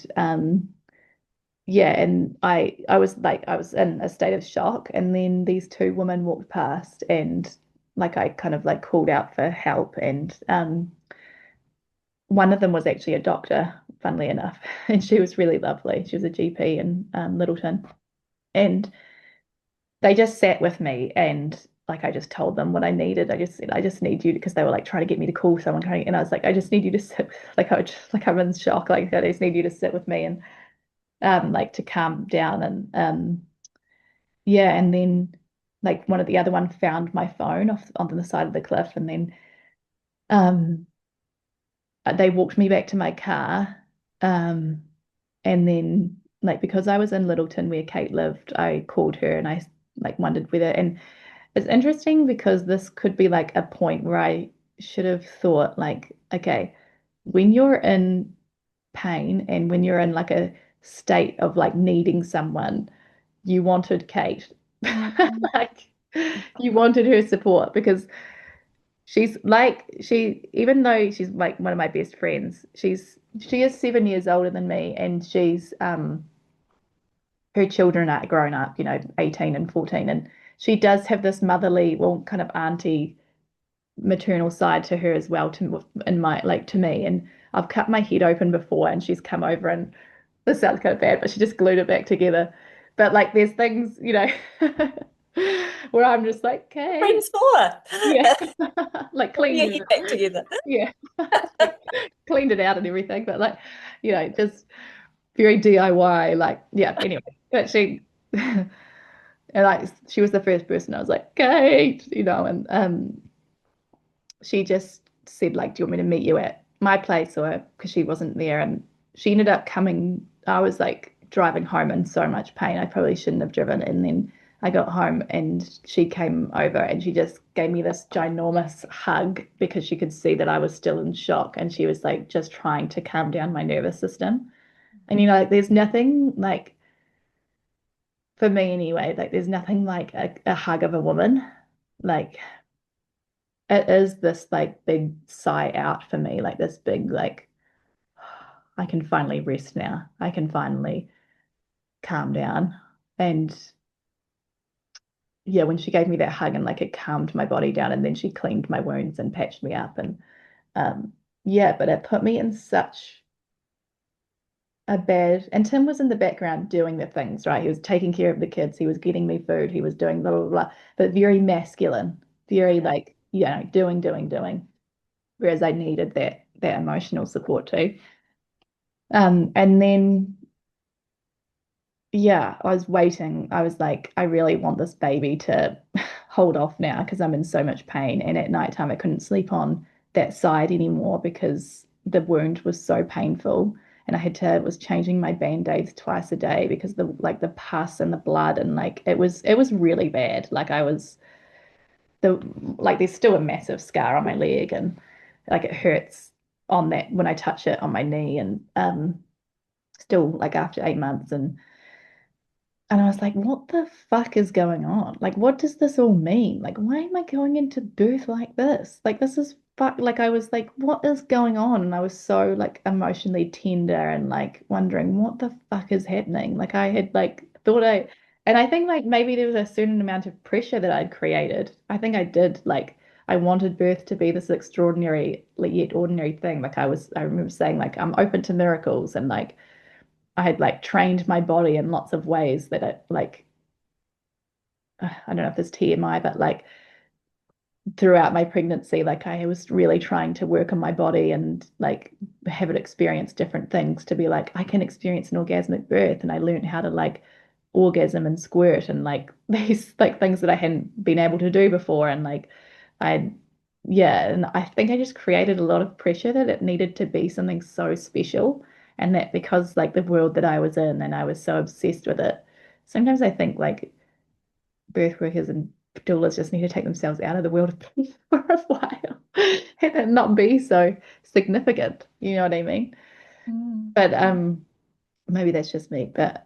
yeah, and I was in a state of shock. And then these two women walked past, and like I kind of like called out for help, and one of them was actually a doctor, funnily enough, and she was really lovely. She was a GP in Littleton, and they just sat with me, and like I just told them what I needed. I just said, I just need you, because they were like trying to get me to call someone, and I was like, I just need you to sit like I'm in shock, like I just need you to sit with me and like to calm down. And yeah, and then like one of the other one found my phone off on the side of the cliff, and then um they walked me back to my car. Um and then like because I was in Littleton where Kate lived, I called her and I like wondered whether, and it's interesting because this could be like a point where I should have thought like, okay, when you're in pain and when you're in like a state of like needing someone, you wanted Kate. Mm. Like you wanted her support because She's like even though she's like one of my best friends, she is 7 years older than me, and she's her children are grown up, 18 and 14, and she does have this motherly, well, kind of auntie maternal side to her as well to in my like to me. And I've cut my head open before, and she's come over, and this sounds kind of bad, but she just glued it back together. But like there's things, where I'm just like, okay, Friends for. yeah, like Putting cleaned your it, head back together. yeah, like cleaned it out and everything, but like, just very DIY, like, yeah, anyway. But she and like she was the first person I was like, Kate, and she just said, like, do you want me to meet you at my place? Or because she wasn't there, and she ended up coming. I was like driving home in so much pain. I probably shouldn't have driven. And then I got home, and she came over, and she just gave me this ginormous hug because she could see that I was still in shock. And she was like just trying to calm down my nervous system. And like there's nothing like, for me anyway, like there's nothing like a hug of a woman. Like it is this like big sigh out for me, like this big like I can finally rest now. I can finally calm down. And yeah, when she gave me that hug, and like it calmed my body down, and then she cleaned my wounds and patched me up, and um yeah, but it put me in such a bad, and Tim was in the background doing the things, right? He was taking care of the kids, he was getting me food, he was doing blah blah blah, but very masculine, very like, doing. Whereas I needed that emotional support too. And then yeah, I was waiting. I was like, I really want this baby to hold off now because I'm in so much pain. And at nighttime, I couldn't sleep on that side anymore because the wound was so painful. And was changing my band-aids twice a day because the pus and the blood, and like it was really bad. Like there's still a massive scar on my leg, and like it hurts on that when I touch it on my knee, and still like after 8 months. And I was like, what the fuck is going on? Like, what does this all mean? Like, why am I going into birth like this? Like, this is fuck. Like, I was like, what is going on? And I was so like emotionally tender and like wondering what the fuck is happening. Like, I had like thought and I think like maybe there was a certain amount of pressure that I'd created. I think I did. Like, I wanted birth to be this extraordinary, like, yet ordinary thing. I remember saying, like, I'm open to miracles, and like, I had like trained my body in lots of ways that it like I don't know if this TMI, but like throughout my pregnancy, like I was really trying to work on my body and like have it experience different things to be like, I can experience an orgasmic birth. And I learned how to like orgasm and squirt and like these like things that I hadn't been able to do before. And like I yeah, and I think I just created a lot of pressure that it needed to be something so special. And that because like the world that I was in and I was so obsessed with it, sometimes I think like birth workers and doulas just need to take themselves out of the world of birth for a while and it not be so significant. You know what I mean? Mm. But maybe that's just me. But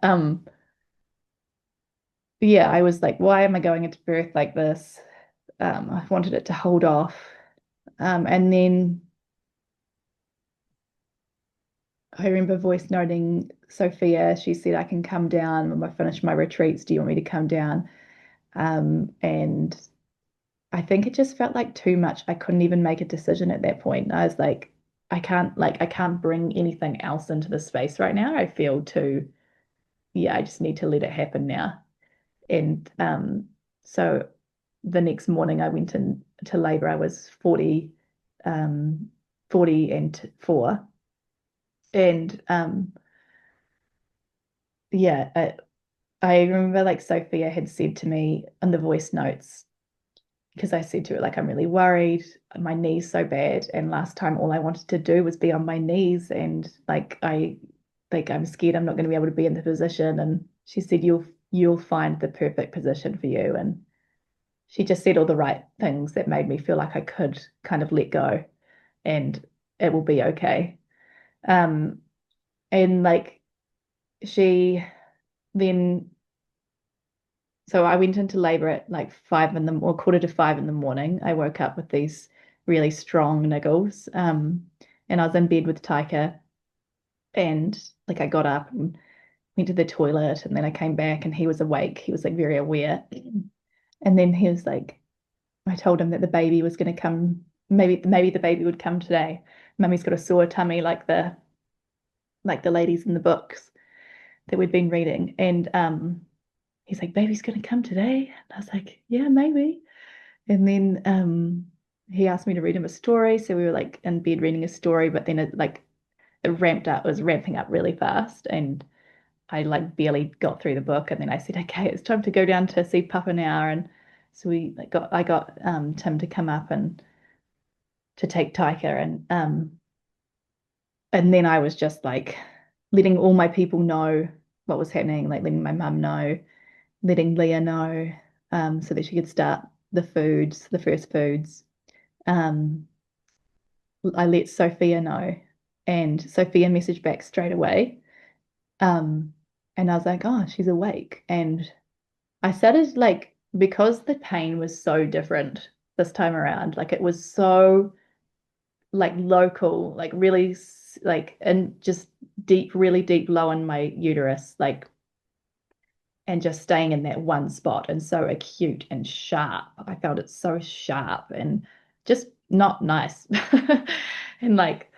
yeah, I was like, why am I going into birth like this? I wanted it to hold off. And then I remember voice noting Sophia. She said, I can come down when I finish my retreats. Do you want me to come down? And I think it just felt like too much. I couldn't even make a decision at that point. I was like, I can't bring anything else into the space right now. I feel too, yeah, I just need to let it happen now. And so the next morning I went into labor. I was um, 40 and 4. And yeah, I remember like Sophia had said to me in the voice notes, because I said to her, like, I'm really worried. My knee's so bad. And last time all I wanted to do was be on my knees. And I'm scared I'm not going to be able to be in the position. And she said, you'll find the perfect position for you. And she just said all the right things that made me feel like I could kind of let go and it will be okay. Um, and like she then so I went into labor at like 5 in the or quarter to 5 in the morning. I woke up with these really strong niggles. And I was in bed with Taika, and like I got up and went to the toilet, and then I came back and he was awake. He was like very aware. And then he was like, I told him that the baby was going to come. Maybe the baby would come today. Mummy's got a sore tummy like the ladies in the books that we'd been reading. And he's like, baby's going to come today. And I was like, yeah, maybe. And then he asked me to read him a story. So we were like in bed reading a story, but then it ramped up, it was ramping up really fast. And I like barely got through the book. And then I said, okay, it's time to go down to see Papa now. And so I got Tim to come up and to take Taika, and then I was just like letting all my people know what was happening, like letting my mum know, letting Leah know, so that she could start the first foods. Um, I let Sophia know, and Sophia messaged back straight away. Um, and I was like, oh, she's awake. And I started like, because the pain was so different this time around, like it was so like local, like really like, and just deep, really deep low in my uterus, like, and just staying in that one spot, and so acute and sharp. I felt it so sharp and just not nice. And like,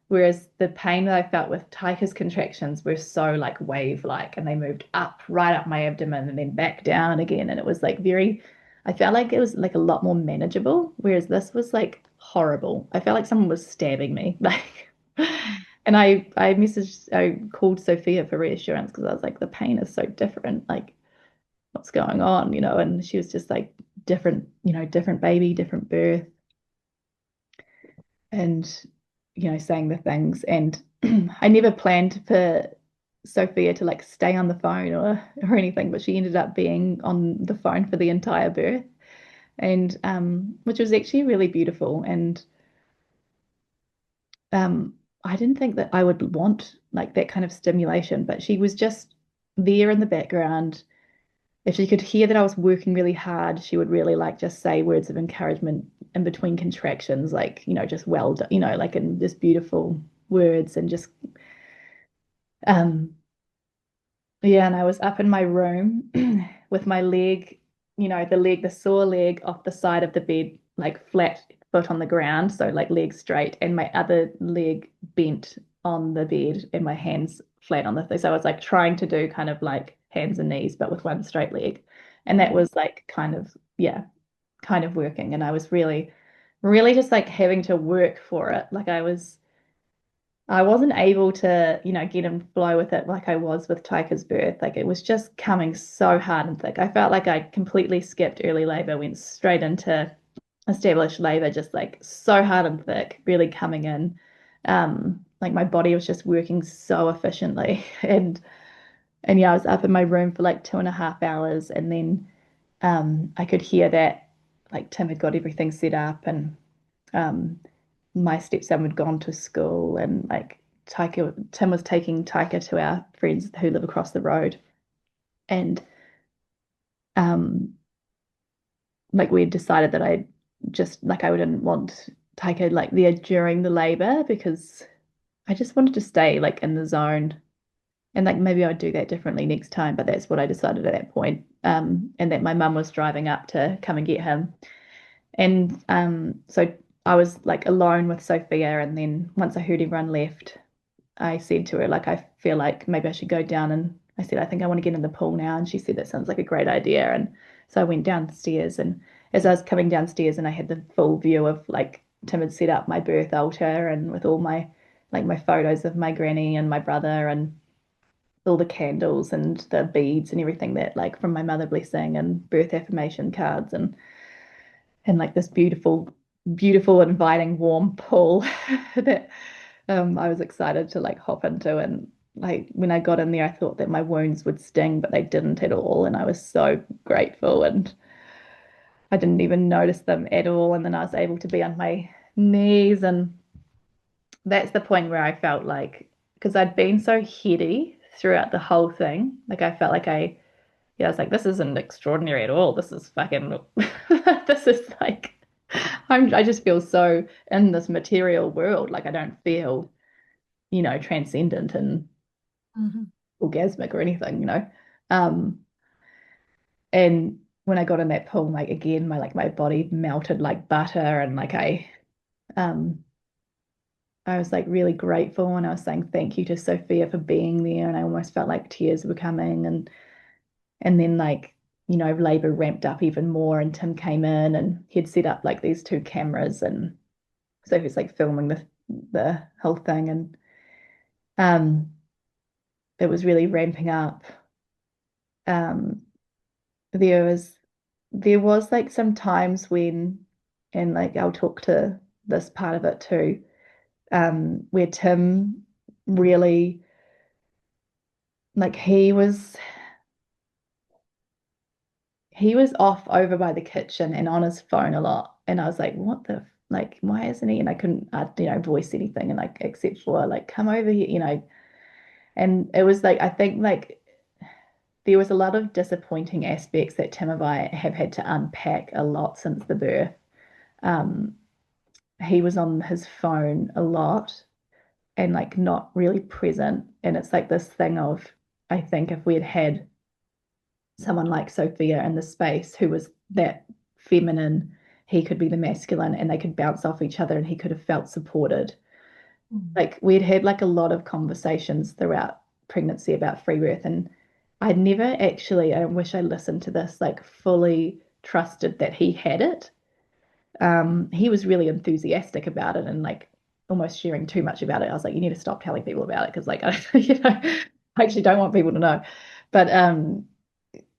whereas the pain that I felt with Tyker's contractions were so like wave-like, and they moved up, right up my abdomen and then back down again. And it was like very, I felt like it was like a lot more manageable, whereas this was like horrible. I felt like someone was stabbing me. Like, and I called Sophia for reassurance because I was like, the pain is so different. Like, what's going on, you know? And she was just like, different, different baby, different birth, and saying the things. And I never planned for Sophia to like stay on the phone or anything, but she ended up being on the phone for the entire birth, and which was actually really beautiful. And I didn't think that I would want like that kind of stimulation, but she was just there in the background. If she could hear that I was working really hard, she would really like just say words of encouragement in between contractions, like, just well done, like in just beautiful words. And just um yeah, and I was up in my room with my leg, the sore leg off the side of the bed, like flat foot on the ground, so like leg straight, and my other leg bent on the bed, and my hands flat on the thing. So I was like trying to do kind of like hands and knees, but with one straight leg. And that was like kind of, yeah, kind of working. And I was really, really just like having to work for it. Like I wasn't able to, get in flow with it like I was with Tyker's birth. Like it was just coming so hard and thick. I felt like I completely skipped early labor, went straight into established labor, just like so hard and thick, really coming in. Like my body was just working so efficiently. And yeah, I was up in my room for like 2.5 hours, and then I could hear that like Tim had got everything set up, and um, my stepson had gone to school, and like Tim was taking Taika to our friends who live across the road. And um, like we had decided that I just like I didn't want Taika like there during the labor, because I just wanted to stay like in the zone. And like maybe I'd do that differently next time, but that's what I decided at that point. And that my mum was driving up to come and get him. And so I was like alone with Sophia, and then once I heard everyone left, I said to her, like, I feel like maybe I should go down. And I said, I think I want to get in the pool now. And she said, that sounds like a great idea. And so I went downstairs. And as I was coming downstairs, and I had the full view of like Tim had set up my birth altar, and with all my photos of my granny and my brother, and all the candles and the beads and everything that like from my mother blessing, and birth affirmation cards, and like this beautiful, beautiful, inviting, warm pool that I was excited to like hop into. And like when I got in there, I thought that my wounds would sting, but they didn't at all. And I was so grateful, and I didn't even notice them at all. And then I was able to be on my knees. And that's the point where I felt like, because I'd been so heady throughout the whole thing, like I felt like yeah, I was like, this isn't extraordinary at all. This is fucking, this is like I just feel so in this material world, like I don't feel, transcendent and Mhm. orgasmic or anything. Um, and when I got in that pool, like again, my body melted like butter, and like um I was like really grateful, and I was saying thank you to Sophia for being there, and I almost felt like tears were coming, and then like labor ramped up even more, and Tim came in and he'd set up like these two cameras, and so he was like filming the whole thing, and um it was really ramping up. Um there was there was like some times when, and like I'll talk to this part of it too, where Tim really, like, he was off over by the kitchen and on his phone a lot, and I was like, what the like, why isn't he? And I couldn't voice anything, and like except for like, come over here. And it was like, I think like there was a lot of disappointing aspects that Tim and I have had to unpack a lot since the birth. um he was on his phone a lot and like not really present. And it's like this thing of, I think if we had had someone like Sophia in the space who was that feminine, he could be the masculine, and they could bounce off each other, and he could have felt supported. Mm. Like we'd had like a lot of conversations throughout pregnancy about free birth, and I'd never actually, I wish I listened to this, like fully trusted that he had it. He was really enthusiastic about it, and like almost sharing too much about it. I was like, you need to stop telling people about it, because like I actually don't want people to know. But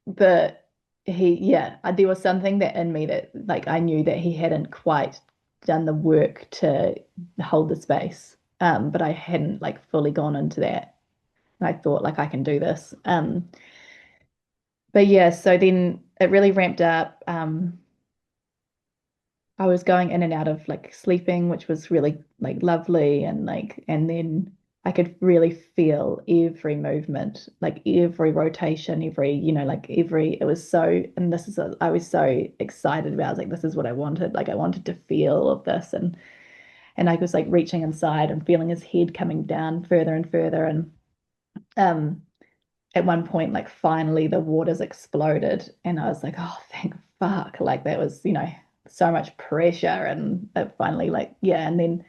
but there was something that in me that like I knew that he hadn't quite done the work to hold the space. But I hadn't like fully gone into that. And I thought like I can do this. But yeah, so then it really ramped up. I was going in and out of like sleeping, which was really like lovely, and like, and then I could really feel every movement, like every rotation, like it was so, and I was so excited about. I was like, this is what I wanted. Like I wanted to feel all of this, and I was like reaching inside and feeling his head coming down further and further, and um at one point, like finally the waters exploded, and I was like, oh, thank fuck. Like that was, so much pressure, and it finally, like, yeah. And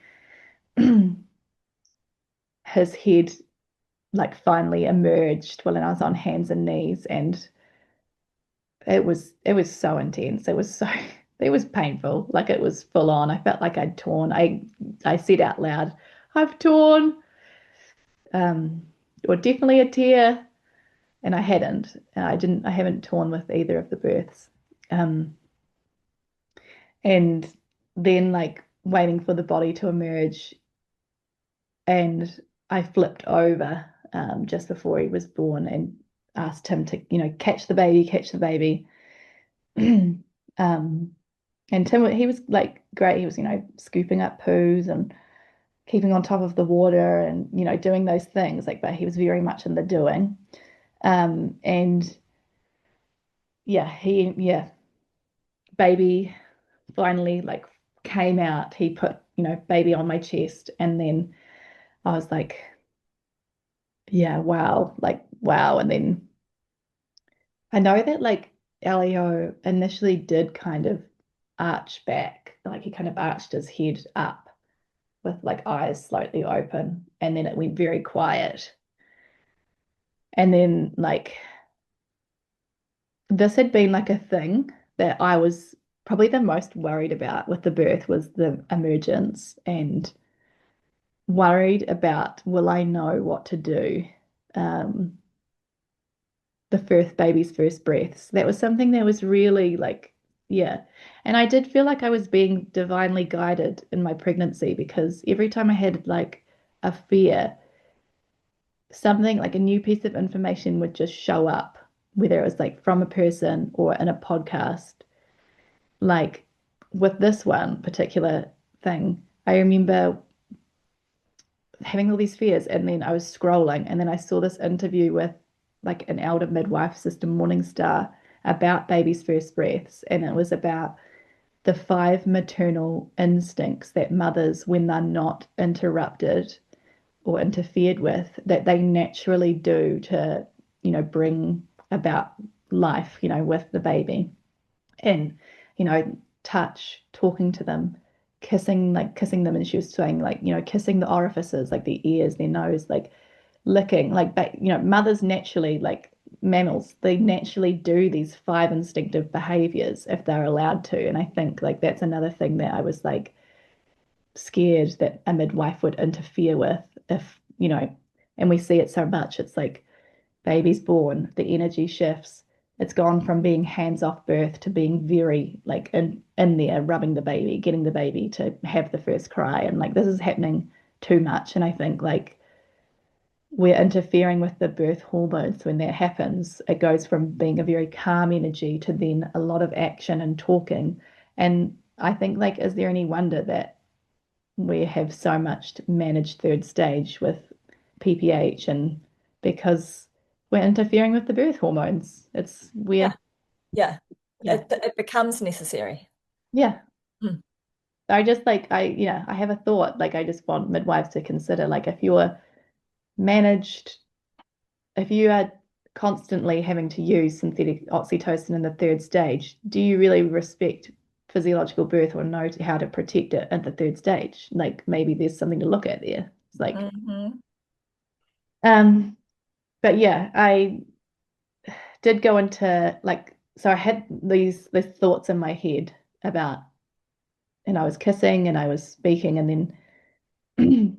then his head like finally emerged while I was on hands and knees, and it was so intense. It was so it was painful. Like it was full on. I felt like I'd torn. I said out loud, I've torn, um, or definitely a tear. And I hadn't. I haven't torn with either of the births. Um, and then like waiting for the body to emerge, and I flipped over just before he was born and asked him to, catch the baby, catch the baby. um, and Tim, he was like great. He was, scooping up poos and keeping on top of the water, and doing those things. Like, but he was very much in the doing. And yeah, baby finally like came out. He put, baby on my chest, and then I was like, yeah, wow, like wow. And then I know that like Elio initially did kind of arch back, like he kind of arched his head up with like eyes slightly open, and then it went very quiet. And then like this had been like a thing that I was probably the most worried about with the birth, was the emergence, and worried about, will I know what to do? Um, the first baby's first breaths. That was something that was really like, yeah. And I did feel like I was being divinely guided in my pregnancy, because every time I had like a fear, something like a new piece of information would just show up, whether it was like from a person or in a podcast. Like with this one particular thing, I remember having all these fears, and then I was scrolling, and then I saw this interview with like an elder midwife, Sister Morningstar, about baby's first breaths, and it was about the five maternal instincts that mothers, when they're not interrupted or interfered with, that they naturally do to, bring about life, with the baby. And, touch, talking to them, kissing, like kissing them. And she was saying, like, kissing the orifices, like the ears, their nose, like licking, like, mothers naturally, like mammals, they naturally do these five instinctive behaviors if they're allowed to. And I think like that's another thing that I was like scared that a midwife would interfere with if, and we see it so much. It's like baby's born, the energy shifts. It's gone from being hands off birth to being very like in there, rubbing the baby, getting the baby to have the first cry. And like this is happening too much. And I think like we're interfering with the birth hormones when that happens. It goes from being a very calm energy to then a lot of action and talking. And I think like, is there any wonder that we have so much managed third stage with PPH and because we're interfering with the birth hormones. It's Yeah, weird. yeah. Yeah. It becomes necessary. Yeah. Mm. I just like I have a thought like I just want midwives to consider like if you're managed if you are constantly having to use synthetic oxytocin in the third stage, do you really respect physiological birth or know how to protect it at the third stage? Like maybe there's something to look at there. It's like Hmm. um but yeah, I did go into like so I had these thoughts in my head about and I was kissing and I was speaking and then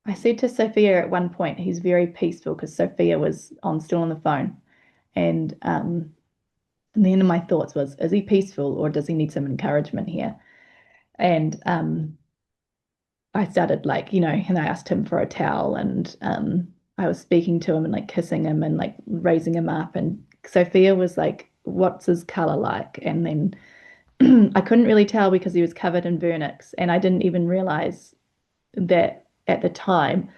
I said to Sophia at one point, he's very peaceful because Sophia was on still on the phone. And then my thoughts was, is he peaceful or does he need some encouragement here? And I started like, and I asked him for a towel and I was speaking to him and like kissing him and like raising him up. And Sophia was like, what's his color like? And then I couldn't really tell because he was covered in vernix, and I didn't even realize that at the time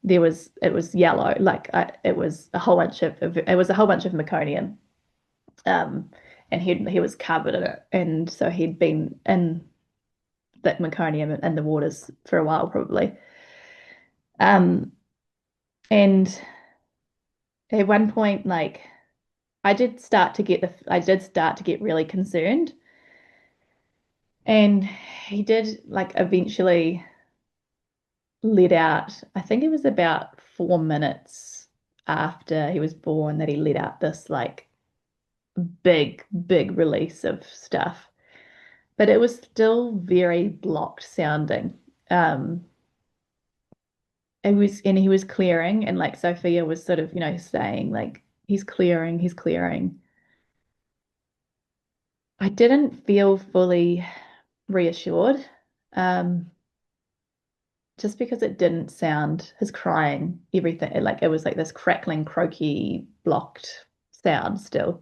it was yellow, like it was a whole bunch of meconium, um, and he was covered in it, and so he'd been in that meconium in the waters for a while probably, um, and at one point like I did start to get really concerned, and he did like eventually let out, I think it was about 4 minutes after he was born that he let out this like big release of stuff. But it was still very blocked sounding. Um, and he was clearing, and like Sophia was sort of, saying like he's clearing. I didn't feel fully reassured. Um, just because it didn't sound his crying, everything like it was like this crackling, croaky, blocked sound still.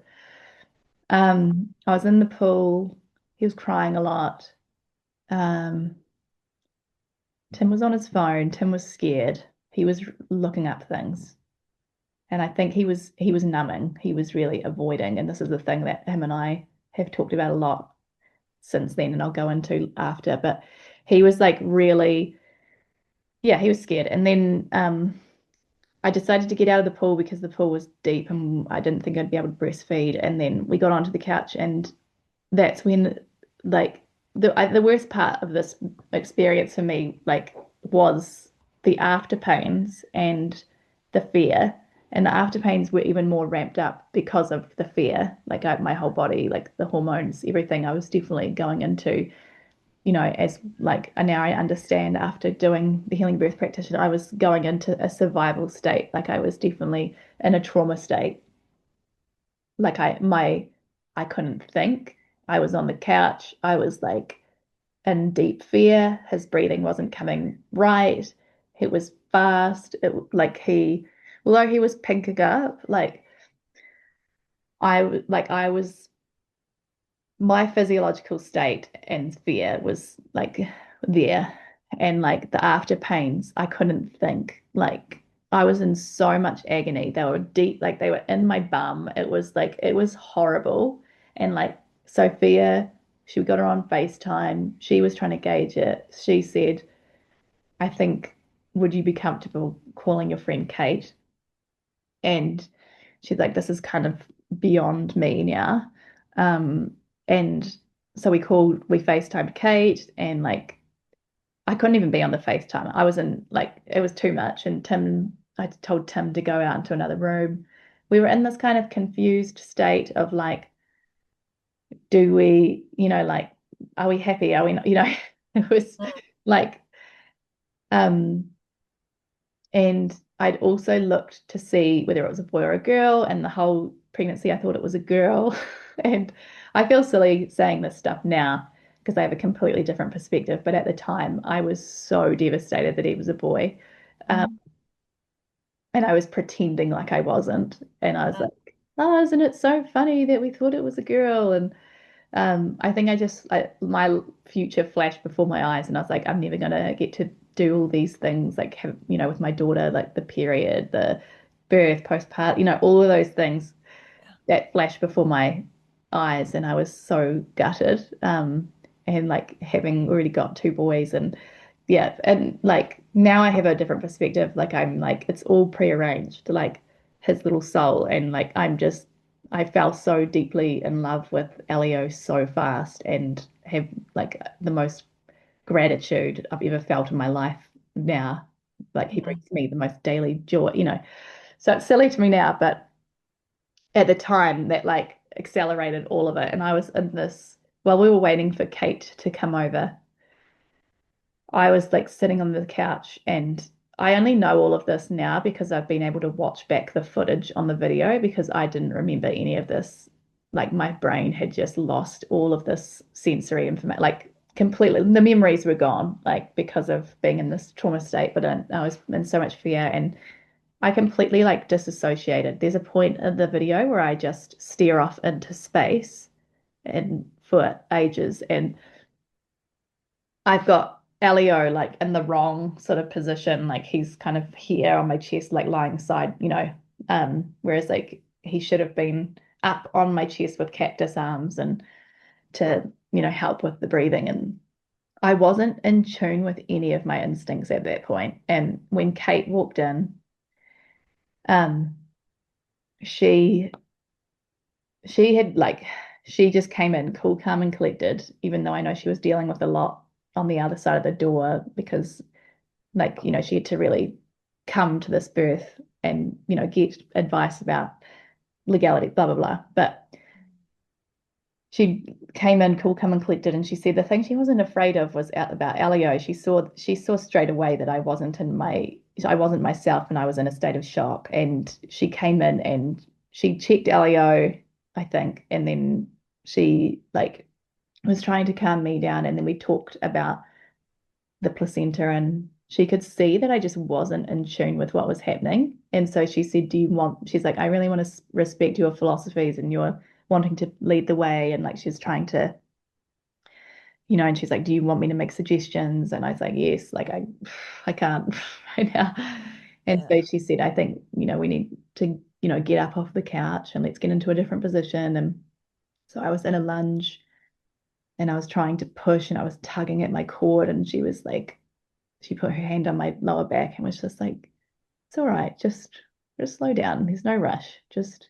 I was in the pool. He was crying a lot. Um, Tim was on his phone. Tim was scared. He was looking up things. And I think he was numbing. He was really avoiding. And this is the thing that him and I have talked about a lot since then, and I'll go into after. But he was like really, yeah, he was scared. And then I decided to get out of the pool because the pool was deep and I didn't think I'd be able to breastfeed. And then we got onto the couch, and that's when, like, the worst part of this experience for me, like, was the after pains and the fear. And the after pains were even more ramped up because of the fear. Like, my whole body, like the hormones, everything, I was definitely going into, as like now I understand after doing the Healing Birth Practitioner, I was going into a survival state. Like I was definitely in a trauma state. Like I couldn't think. I was on the couch. I was like in deep fear. His breathing wasn't coming right. It was fast. Although he was pinking up, like I was my physiological state and fear was like there, and like the after pains I couldn't think, like I was in so much agony. They were deep, like they were in my bum. It was horrible. And like Sophia She got her on FaceTime. She was trying to gauge it. She said, I think, would you be comfortable calling your friend Kate? And she's like, this is kind of beyond me now. And so we FaceTimed Kate, and like I couldn't even be on the FaceTime. I was in like it was too much. And I told Tim to go out into another room. We were in this kind of confused state of like, do we, like, are we happy? Are we not, it was like, um, and I'd also looked to see whether it was a boy or a girl, and the whole pregnancy I thought it was a girl. And I feel silly saying this stuff now because I have a completely different perspective. But at the time, I was so devastated that he was a boy. Um, Mm. and I was pretending like I wasn't. And I was like, oh, isn't it so funny that we thought it was a girl? And I think my future flashed before my eyes, and I was like, I'm never gonna get to do all these things, like have, with my daughter, like the period, the birth, postpartum, all of those things that flashed before my eyes, and I was so gutted. And like having already got two boys, and yeah, and like now I have a different perspective. Like I'm like it's all prearranged, like his little soul, and like I fell so deeply in love with Elio so fast, and have like the most gratitude I've ever felt in my life now. Like he Mm. brings me the most daily joy. So it's silly to me now, but at the time that like accelerated all of it. And I was in this while we were waiting for Kate to come over. I was like sitting on the couch, and I only know all of this now because I've been able to watch back the footage on the video because I didn't remember any of this. Like my brain had just lost all of this sensory information, like completely. The memories were gone, like because of being in this trauma state. But I was in so much fear, and I completely like disassociated. There's a point in the video where I just stare off into space and for ages, and I've got Elio like in the wrong sort of position, like he's kind of here on my chest, like lying side, whereas like he should have been up on my chest with cactus arms and to, help with the breathing. And I wasn't in tune with any of my instincts at that point. And when Kate walked in, um, she she had like she just came in cool, calm, and collected, even though I know she was dealing with a lot on the other side of the door because like, she had to really come to this birth and, get advice about legality, blah, blah, blah. But she came in cool, calm, and collected, and she said the thing she wasn't afraid of was out about Elio. She saw straight away that I wasn't myself, and I was in a state of shock. And she came in and she checked Elio, I think, and then she like was trying to calm me down, and then we talked about the placenta, and she could see that I just wasn't in tune with what was happening. And so she said, she's like, I really want to respect your philosophies and your wanting to lead the way. And like, she's trying to, and she's like, do you want me to make suggestions? And I was like, yes, like I can't right now. And Yeah. so she said, I think, we need to, get up off the couch and let's get into a different position. And so I was in a lunge, and I was trying to push, and I was tugging at my cord, and she put her hand on my lower back and was just like, it's all right, just slow down. There's no rush. Just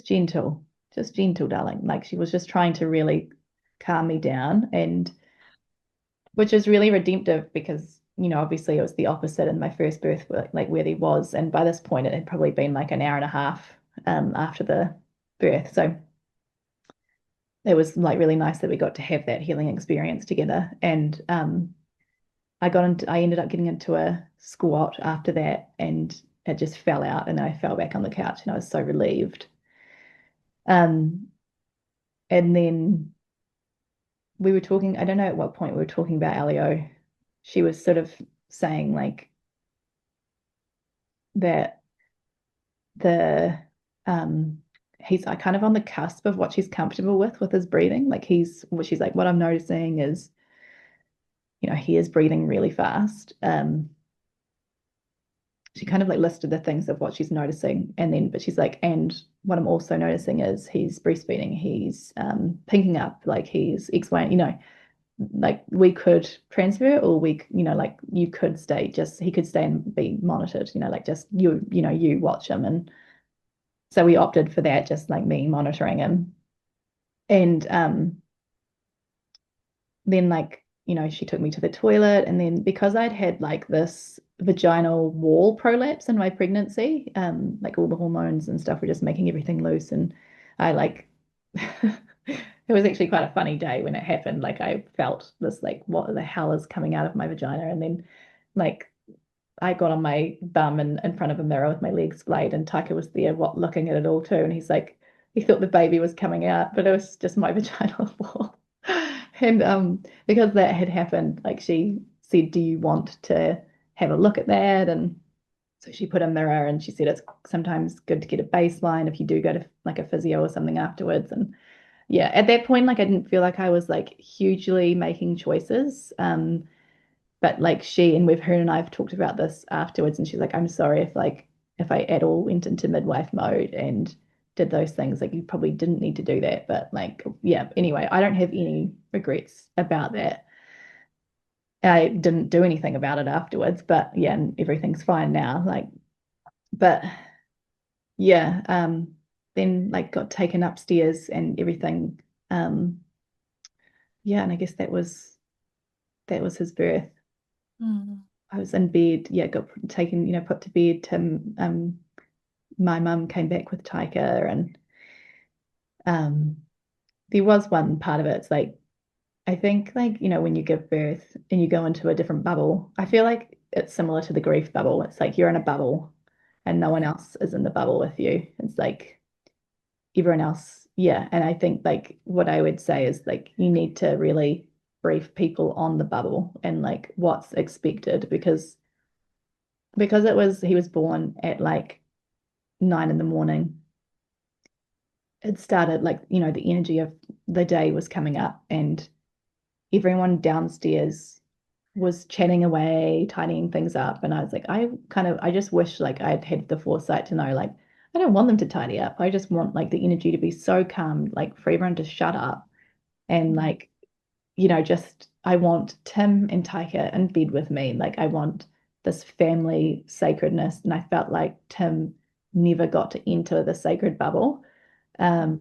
gentle. Just gentle, darling. Like she was just trying to really calm me down, and which is really redemptive because, obviously it was the opposite in my first birth, like where there was, and by this point it had probably been like an hour and a half after the birth. So it was like really nice that we got to have that healing experience together. And I ended up getting into a squat after that, and it just fell out, and then I fell back on the couch, and I was so relieved. Um, and then we were talking, I don't know at what point we were talking about Elio. She was sort of saying like that the he's like kind of on the cusp of what she's comfortable with his breathing. Like she's like, what I'm noticing is, he is breathing really fast. she kind of like listed the things of what she's noticing. And then, but she's like, and what I'm also noticing is he's breastfeeding, he's pinking up, like he's X, Y, like we could transfer or like you could stay, just he could stay and be monitored, like just you watch him. And so we opted for that, just like me monitoring him. And then like, she took me to the toilet. And then because I'd had like this vaginal wall prolapse in my pregnancy, like all the hormones and stuff were just making everything loose. And I like, it was actually quite a funny day when it happened. Like I felt this, like, what the hell is coming out of my vagina? And then like I got on my bum and in front of a mirror with my legs splayed, and Taika was there, looking at it all too. And he's like, he thought the baby was coming out, but it was just my vaginal wall. And because that had happened, like she said, "Do you want to have a look at that?" And so she put a mirror, and she said it's sometimes good to get a baseline if you do go to like a physio or something afterwards. And yeah, at that point, like I didn't feel like I was like hugely making choices. But like she and with her and I've talked about this afterwards, and she's like, I'm sorry if I at all went into midwife mode and did those things, like you probably didn't need to do that. But like, yeah, anyway, I don't have any regrets about that. I didn't do anything about it afterwards, but yeah, and everything's fine now. Like, but yeah, then like got taken upstairs and everything. Um, yeah, and I guess that was his birth. Mm. I was in bed, yeah, got taken, put to bed. Tim, my mum came back with Taika, and um, there was one part of it. It's like I think, like when you give birth and you go into a different bubble, I feel like it's similar to the grief bubble. It's like you're in a bubble, and no one else is in the bubble with you. It's like everyone else, yeah. And I think like what I would say is like you need to really brief people on the bubble and like what's expected, because he was born at like 9 in the morning. It started like, the energy of the day was coming up, and everyone downstairs was chatting away, tidying things up. And I was like, I just wish like I'd had the foresight to know, like, I don't want them to tidy up. I just want like the energy to be so calm, like for everyone to shut up. And like, just I want Tim and Taika in bed with me. Like I want this family sacredness. And I felt like Tim never got to enter the sacred bubble. Um,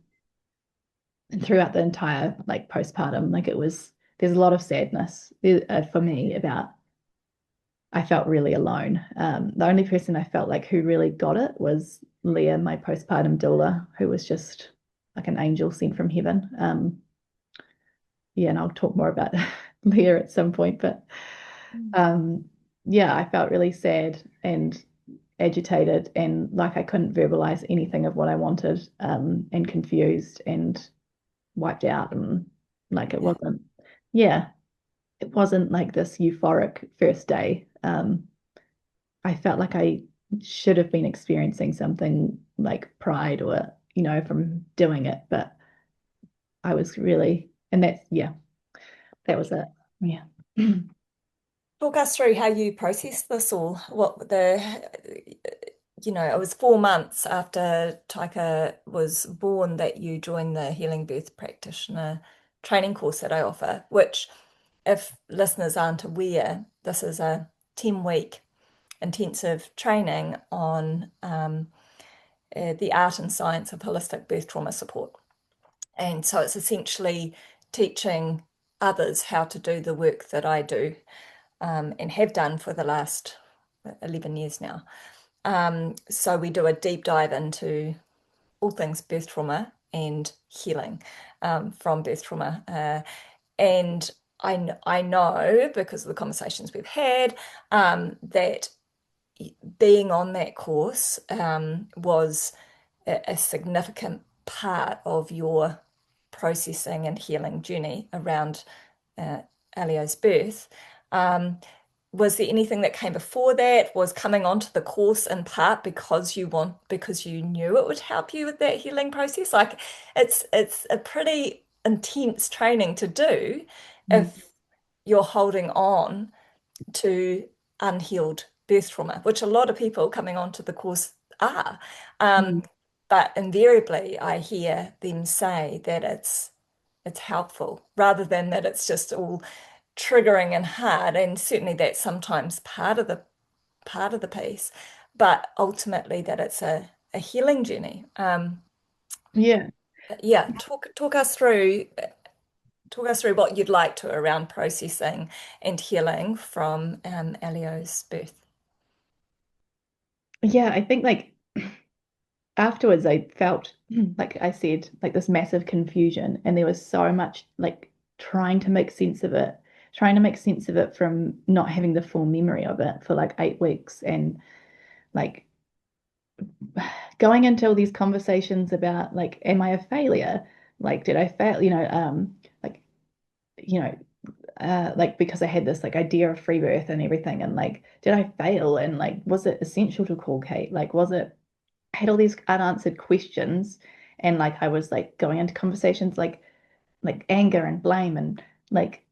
and throughout the entire like postpartum, like there's a lot of sadness for me about, I felt really alone. The only person I felt like who really got it was Leah, my postpartum doula, who was just like an angel sent from heaven. Yeah, and I'll talk more about Leah at some point, but Mm. um, yeah, I felt really sad and agitated, and like I couldn't verbalize anything of what I wanted, and confused and wiped out. And like yeah, it wasn't like this euphoric first day. I felt like I should have been experiencing something like pride or, from doing it, but I was really, and yeah, that was it. Yeah. Talk us through how you processed this, or what it was 4 months after Taika was born that you joined the Healing Birth Practitioner Training course that I offer, which, if listeners aren't aware, this is a 10-week intensive training on the art and science of holistic birth trauma support. And so it's essentially teaching others how to do the work that I do, and have done for the last 11 years now. So we do a deep dive into all things birth trauma and healing from birth trauma. And I know, because of the conversations we've had, that being on that course was a significant part of your processing and healing journey around uh, Elio's birth. Was there anything that came before that? Was coming onto the course in part because you knew it would help you with that healing process? Like it's a pretty intense training to do Mm. if you're holding on to unhealed birth trauma, which a lot of people coming onto the course are. Um, Mm. but invariably, I hear them say that it's helpful rather than that it's just all triggering and hard. And certainly that's sometimes part of the piece, but ultimately that it's a healing journey. Yeah. Yeah, talk us through what you'd like to around processing and healing from Elio's birth. Yeah, I think like afterwards I felt like I said like this massive confusion and there was so much like trying to make sense of it, trying to make sense of it from not having the full memory of it for like 8 weeks and like going into all these conversations about like am I a failure? Like did I fail? Like you know like because I had this like idea of free birth and everything and like did I fail and like was it essential to call Kate? Like was it I had all these unanswered questions and like I was like going into conversations like anger and blame and like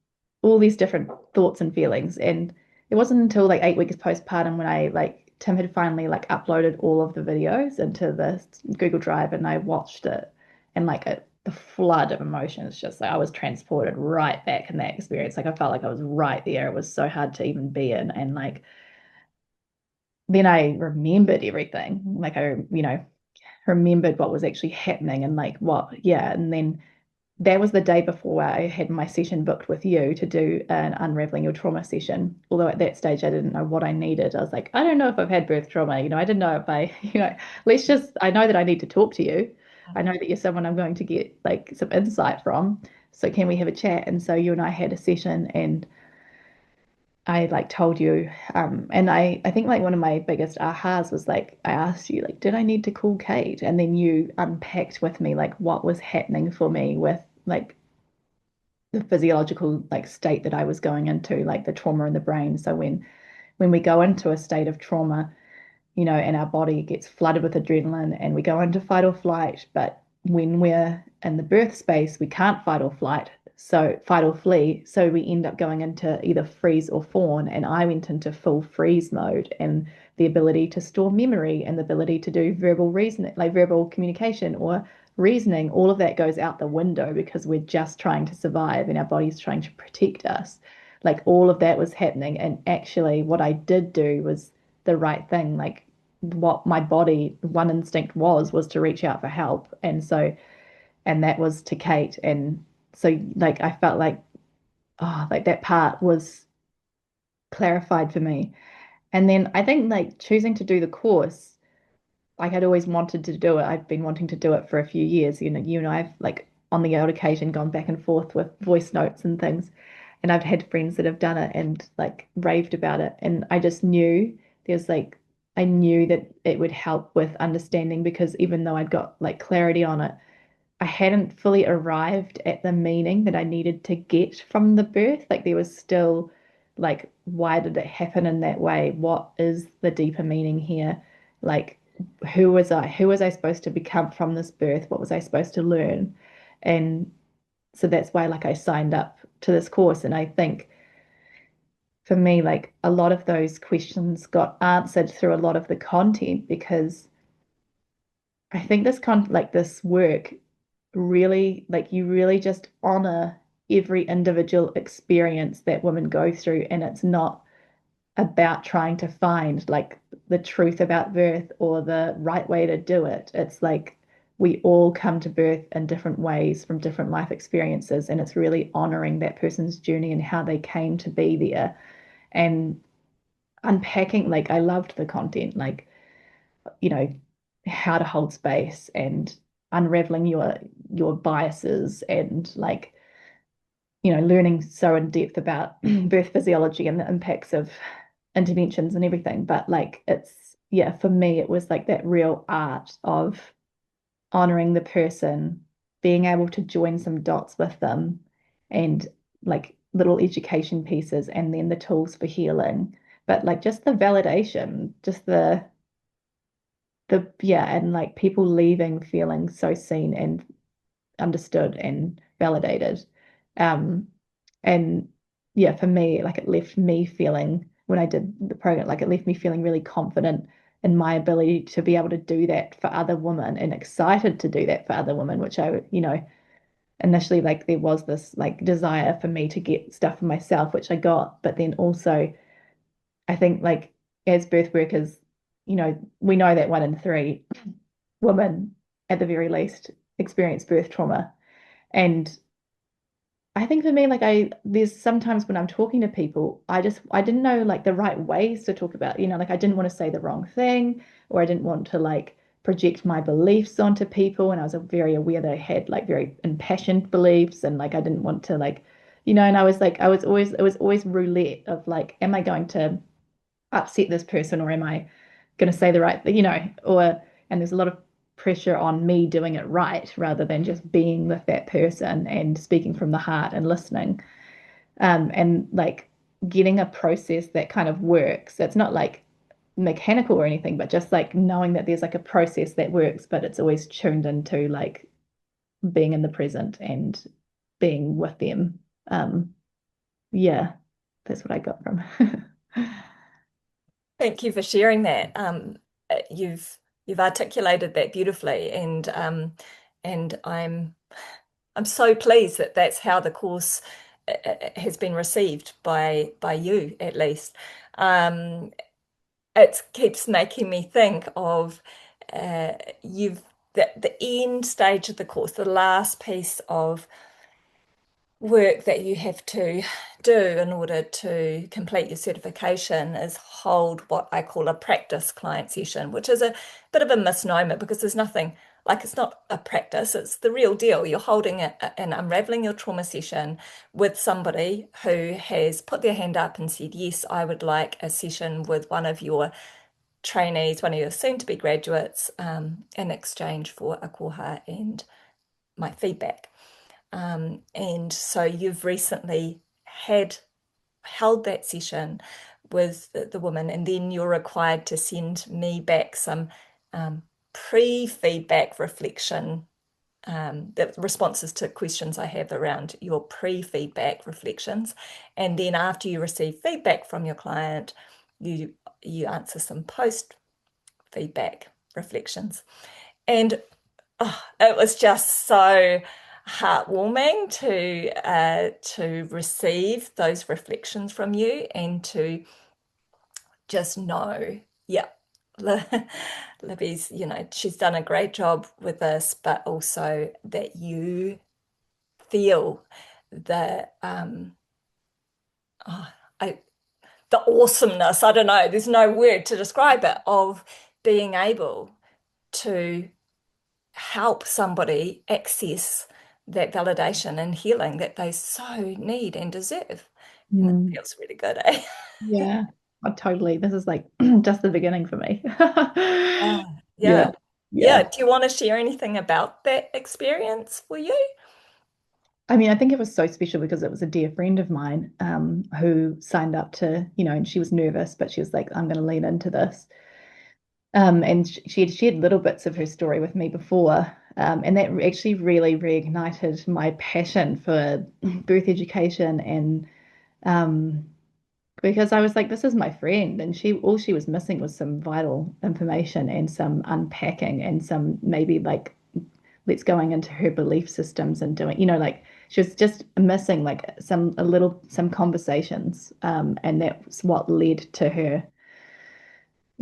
all these different thoughts and feelings. And it wasn't until like 8 weeks postpartum when I like Tim had finally like uploaded all of the videos into the Google Drive and I watched it and like the flood of emotions, just like I was transported right back in that experience. Like I felt like I was right there. It was so hard to even be in. And like then I remembered everything. Like I remembered what was actually happening and like what, yeah. And then that was the day before I had my session booked with you to do an unraveling your trauma session. Although at that stage I didn't know what I needed. I was like, I don't know if I've had birth trauma. I didn't know if I, I know that I need to talk to you. I know that you're someone I'm going to get like some insight from. So can we have a chat? And so you and I had a session and I like told you, and I think like one of my biggest ahas was like I asked you like, did I need to call Kate? And then you unpacked with me like what was happening for me with like the physiological like state that I was going into, like the trauma in the brain. So when we go into a state of trauma, and our body gets flooded with adrenaline and we go into fight or flight. But when we're in the birth space, we can't fight or flight. So fight or flee. So we end up going into either freeze or fawn. And I went into full freeze mode and the ability to store memory and the ability to do verbal reasoning, like verbal communication or reasoning, all of that goes out the window because we're just trying to survive and our body's trying to protect us. Like all of that was happening. And actually, what I did do was the right thing. Like what my body, one instinct was to reach out for help. And that was to Kate. And so like I felt like, oh, like that part was clarified for me. And then I think like choosing to do the course, like I'd always wanted to do it. I've been wanting to do it for a few years. You and I've like on the odd occasion gone back and forth with voice notes and things. And I've had friends that have done it and like raved about it. And I just knew there's like I knew that it would help with understanding because even though I'd got like clarity on it, I hadn't fully arrived at the meaning that I needed to get from the birth. Like there was still like, why did it happen in that way? What is the deeper meaning here? Like, who was I? Who was I supposed to become from this birth? What was I supposed to learn? And so that's why like I signed up to this course. And I think for me, like a lot of those questions got answered through a lot of the content because I think this work really like you really just honor every individual experience that women go through and it's not about trying to find like the truth about birth or the right way to do it. It's like we all come to birth in different ways from different life experiences and it's really honoring that person's journey and how they came to be there and unpacking like I loved the content like you know, how to hold space and unraveling your biases and like, learning so in depth about birth physiology and the impacts of interventions and everything. But like it's yeah, for me it was like that real art of honoring the person, being able to join some dots with them and like little education pieces and then the tools for healing. But like just the validation, just the yeah, and like people leaving feeling so seen and understood and validated. Um, and yeah, for me, like it left me feeling when I did the program. Like it left me feeling really confident in my ability to be able to do that for other women and excited to do that for other women, which initially like there was this like desire for me to get stuff for myself, which I got, but then also I think like as birth workers, we know that 1 in 3 women at the very least experience birth trauma. And I think for me, like there's sometimes when I'm talking to people, I didn't know like the right ways to talk about, like I didn't want to say the wrong thing, or I didn't want to like project my beliefs onto people. And I was very aware that I had like very impassioned beliefs, and like I didn't want to like, and I was like, it was always roulette of like, am I going to upset this person, or am I going to say the right thing, and there's a lot of pressure on me doing it right rather than just being with that person and speaking from the heart and listening. And like getting a process that kind of works. It's not like mechanical or anything, but just like knowing that there's like a process that works, but it's always tuned into like being in the present and being with them. Um, yeah, that's what I got from. Thank you for sharing that. You've articulated that beautifully, and I'm so pleased that that's how the course has been received by you at least. Um, it keeps making me think of uh, you've the end stage of the course, the last piece of work that you have to do in order to complete your certification is hold what I call a practice client session, which is a bit of a misnomer because there's nothing like it's not a practice, it's the real deal. You're holding an unraveling your trauma session with somebody who has put their hand up and said, yes, I would like a session with one of your trainees, one of your soon-to-be graduates, in exchange for a koha and my feedback. And so you've recently had held that session with the woman, and then you're required to send me back some pre-feedback reflection, the responses to questions I have around your pre-feedback reflections. And then after you receive feedback from your client, you answer some post-feedback reflections. And oh, it was just so heartwarming to receive those reflections from you and to just know, yeah, Libby's, she's done a great job with this, but also that you feel the oh, I, the awesomeness, I don't know, there's no word to describe it, of being able to help somebody access that validation and healing that they so need and deserve. And it Mm. feels really good, eh? Yeah, totally. This is like just the beginning for me. Yeah, Yeah, yeah. Yeah. yeah. Do you want to share anything about that experience for you? I mean, I think it was so special because it was a dear friend of mine who signed up to, and she was nervous, but she was like, I'm going to lean into this. And she had shared little bits of her story with me before. And that actually really reignited my passion for birth education and um, because I was like, this is my friend, and she all she was missing was some vital information and some unpacking and some maybe like let's going into her belief systems and doing, like she was just missing like some conversations, and that's what led to her.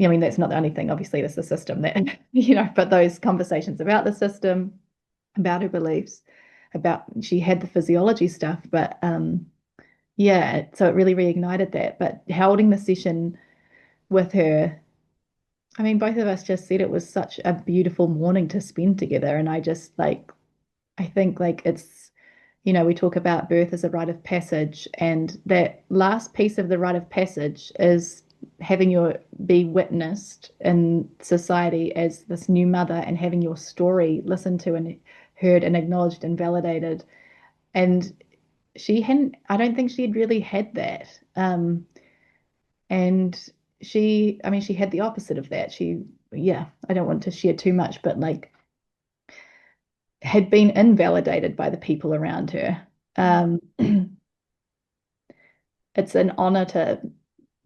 I mean, that's not the only thing. Obviously, there's the system that but those conversations about the system, about her beliefs, about she had the physiology stuff, but yeah, so it really reignited that. But holding the session with her, I mean, both of us just said it was such a beautiful morning to spend together. And I just like, I think like we talk about birth as a rite of passage, and that last piece of the rite of passage is having your be witnessed in society as this new mother and having your story listened to and heard and acknowledged and validated. And I don't think she had really had that. And I mean, she had the opposite of that. Yeah, I don't want to share too much, but like had been invalidated by the people around her. Mm. Um, it's an honor to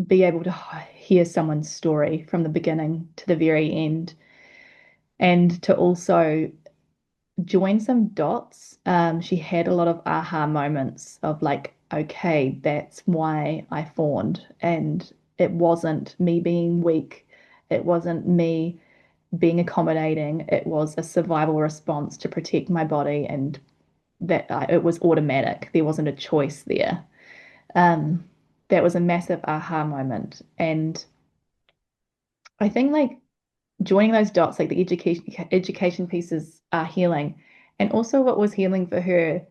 be able to hear someone's story from the beginning to the very end, and to also join some dots. She had a lot of aha moments of like, okay, that's why I fawned. And it wasn't me being weak. It wasn't me being accommodating. It was a survival response to protect my body, and it was automatic. There wasn't a choice there. Um, that was a massive aha moment. And I think like joining those dots, like the education pieces are healing. And also what was healing for her,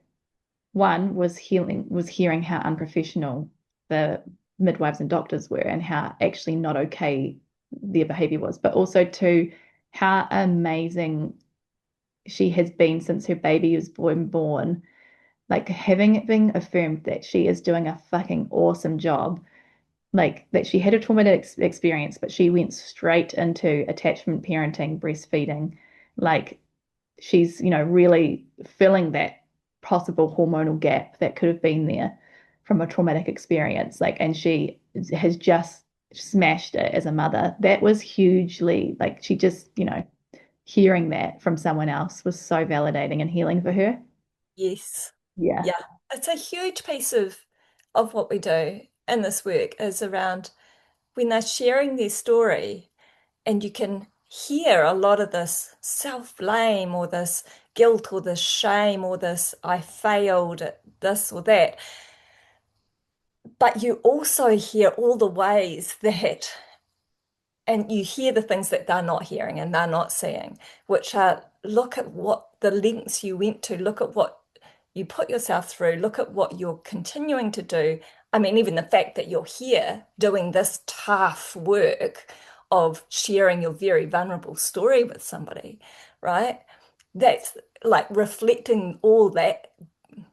one was hearing how unprofessional the midwives and doctors were and how actually not okay their behavior was, but also two, how amazing she has been since her baby was born. Like having it being affirmed that she is doing a fucking awesome job, like that she had a traumatic experience, but she went straight into attachment parenting, breastfeeding. Like she's, really filling that possible hormonal gap that could have been there from a traumatic experience. Like, and she has just smashed it as a mother. That was hugely, like, she just, hearing that from someone else was so validating and healing for her. Yes. Yeah. Yeah. It's a huge piece of what we do in this work is around when they're sharing their story and you can hear a lot of this self-blame or this guilt or this shame or this I failed at this or that. But you also hear all the ways that and you hear the things that they're not hearing and they're not seeing, which are look at what the lengths you went to, look at what you put yourself through, look at what you're continuing to do. I mean, even the fact that you're here doing this tough work of sharing your very vulnerable story with somebody, right? That's like reflecting all that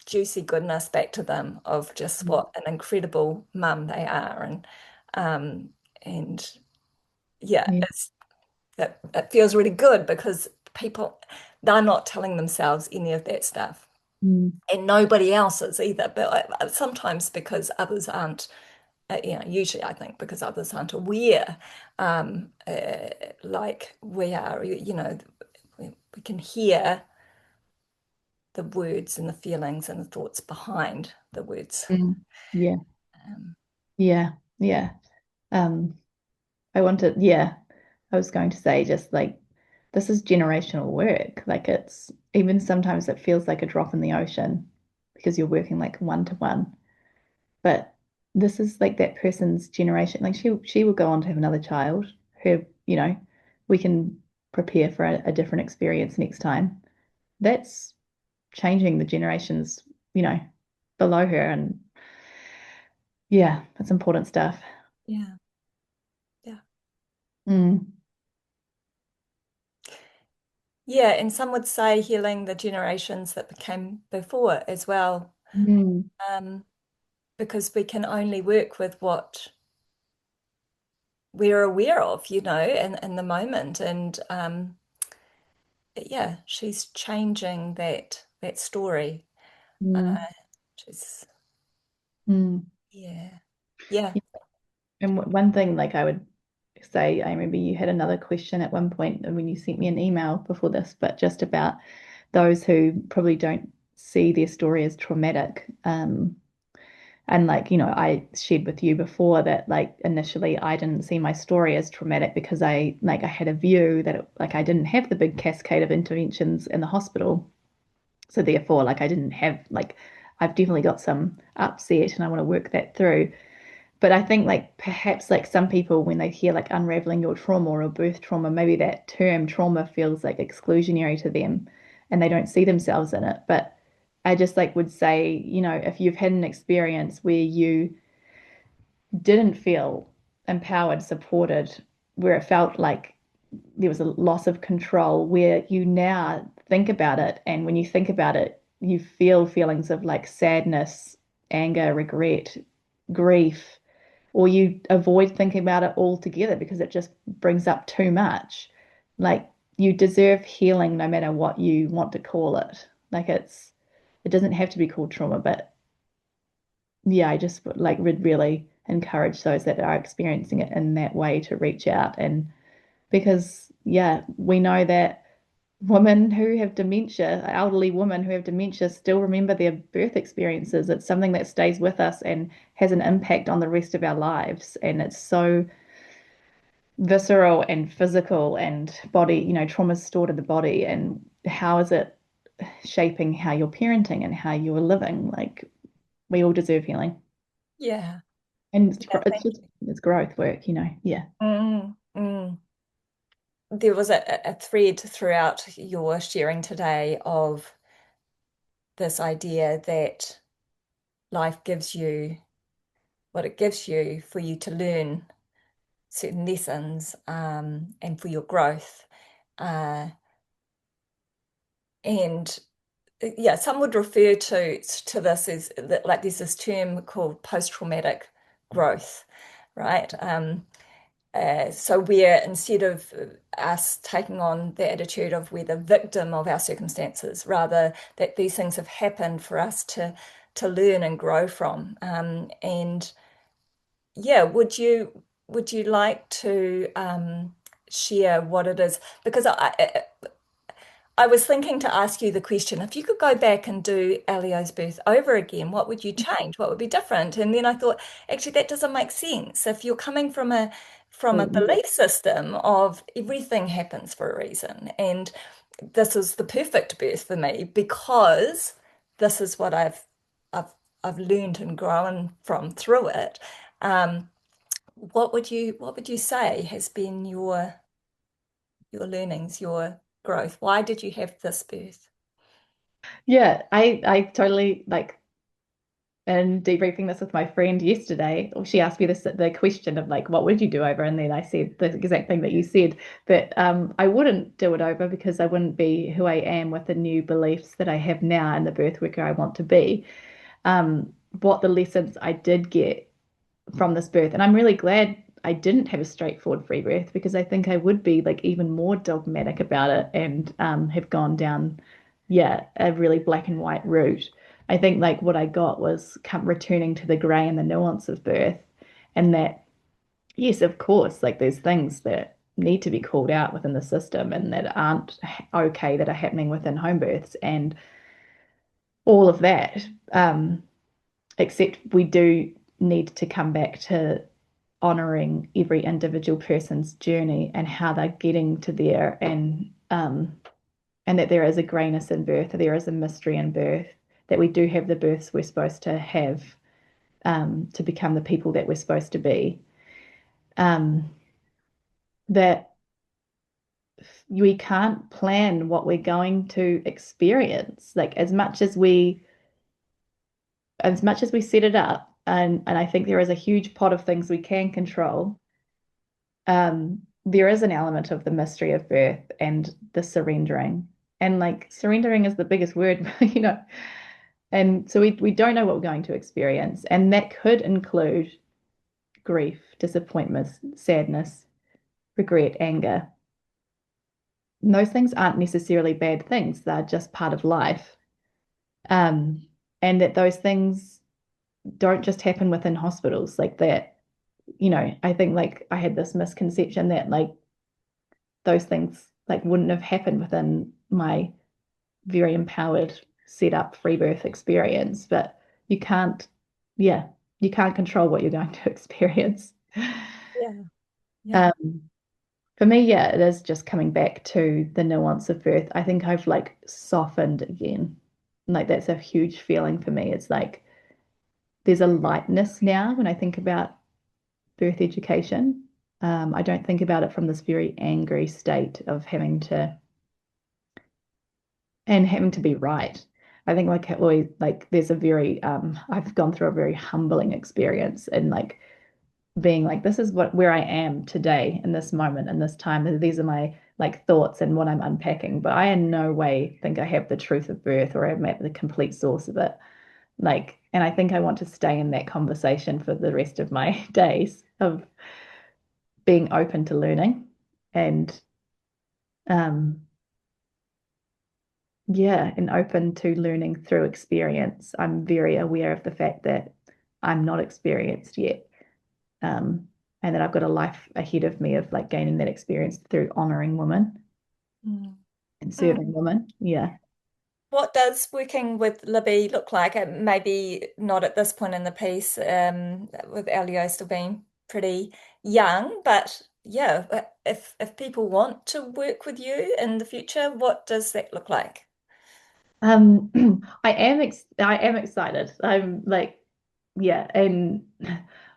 juicy goodness back to them of just Mm. what an incredible mum they are um and yeah, Yeah. it feels really good because people they're not telling themselves any of that stuff, Mm. and nobody else is either. But sometimes because others aren't, usually I think because others aren't aware, like we are. We can hear the words and the feelings and the thoughts behind the words. Mm. Yeah. Um, Yeah. Yeah. Um, yeah, I was going to say just like this is generational work. Like it's even sometimes it feels like a drop in the ocean because you're working like one to one. But this is like that person's generation. Like she will go on to have another child. Her, we can prepare for a different experience next time. That's changing the generations, you know, below her. And yeah, that's important stuff. yeah, yeah. Mm. Yeah, and some would say healing the generations that became before as well. Mm. Um, because we can only work with what we're aware of, in the moment. And yeah, she's changing that story. Uh, Mm. she's Mm. yeah, yeah, And one thing, like I would say, I remember you had another question at one point when you sent me an email before this, but just about those who probably don't see their story as traumatic. And like, I shared with you before that like initially I didn't see my story as traumatic because I had a view that like I didn't have the big cascade of interventions in the hospital. So therefore, like I didn't have like I've definitely got some upset and I want to work that through. But I think like perhaps like some people when they hear like unraveling your trauma or birth trauma, maybe that term trauma feels like exclusionary to them and they don't see themselves in it. But I just like would say, if you've had an experience where you didn't feel empowered, supported, where it felt like there was a loss of control, where you now think about it, and when you think about it, you feel feelings of like sadness, anger, regret, grief, or you avoid thinking about it altogether because it just brings up too much. Like you deserve healing no matter what you want to call it. Like it doesn't have to be called trauma, but yeah, I just like would really encourage those that are experiencing it in that way to reach out. And because, yeah, we know that women who have dementia, elderly women who have dementia, still remember their birth experiences. It's something that stays with us and has an impact on the rest of our lives. And it's so visceral and physical and body, trauma is stored in the body. And how is it shaping how you're parenting and how you're living? Like, we all deserve healing. Yeah. And Yeah, it's thank just, it's growth work. Yeah. you. There was a thread throughout your sharing today of this idea that life gives you what it gives you for you to learn certain lessons, and for your growth. Uh, and yeah, some would refer to this as like there's this term called post-traumatic growth, right? So where instead of us taking on the attitude of we're the victim of our circumstances, rather that these things have happened for us to learn and grow from. And yeah, would you like to share what it is? Because I was thinking to ask you the question, if you could go back and do Elio's birth over again, what would you change? What would be different? And then I thought, actually, that doesn't make sense. If you're coming from a Absolutely. belief system of everything happens for a reason, and this is the perfect birth for me because this is what I've I've learned and grown from through it. Um, what would you say has been your learnings, your growth? Why did you have this birth? Yeah, I totally like and debriefing this with my friend yesterday, she asked me the question of like, what would you do over? And then I said the exact thing that you said, that I wouldn't do it over because I wouldn't be who I am with the new beliefs that I have now and the birth worker I want to be. What the lessons I did get from this birth, and I'm really glad I didn't have a straightforward free birth because I think I would be like even more dogmatic about it and have gone down, yeah, a really black and white route. I think like what I got was returning to the gray and the nuance of birth, and that, yes, of course, like there's things that need to be called out within the system and that aren't okay that are happening within home births and all of that. Except we do need to come back to honoring every individual person's journey and how they're getting to there, and that there is a grayness in birth, there is a mystery in birth, that we do have the births we're supposed to have, to become the people that we're supposed to be. Um, that we can't plan what we're going to experience. Like as much as we set it up, and I think there is a huge pot of things we can control. There is an element of the mystery of birth and the surrendering. And like surrendering is the biggest word, And so we don't know what we're going to experience. And that could include grief, disappointment, sadness, regret, anger. And those things aren't necessarily bad things, they're just part of life. Um, and that those things don't just happen within hospitals like that. I think like I had this misconception that like those things like wouldn't have happened within my very empowered, set up free birth experience. But you can't, yeah, you can't control what you're going to experience. Yeah, yeah, Um, for me, yeah, it is just coming back to the nuance of birth. I think I've like softened again. Like that's a huge feeling for me. It's like there's a lightness now when I think about birth education. I don't think about it from this very angry state of having to be right. I think like always like there's a very I've gone through a very humbling experience and like being like this is where I am today in this moment in this time. And these are my like thoughts and what I'm unpacking. But I in no way think I have the truth of birth or I'm at the complete source of it. Like, and I think I want to stay in that conversation for the rest of my days of being open to learning and um yeah, and open to learning through experience. I'm very aware of the fact that I'm not experienced yet. and that I've got a life ahead of me of like gaining that experience through honoring women Mm. and Mm. serving women. Yeah. What does working with Libby look like? Maybe not at this point in the piece, with Elio still being pretty young, but yeah, if people want to work with you in the future, what does that look like? Um, I am excited. I'm like, yeah, and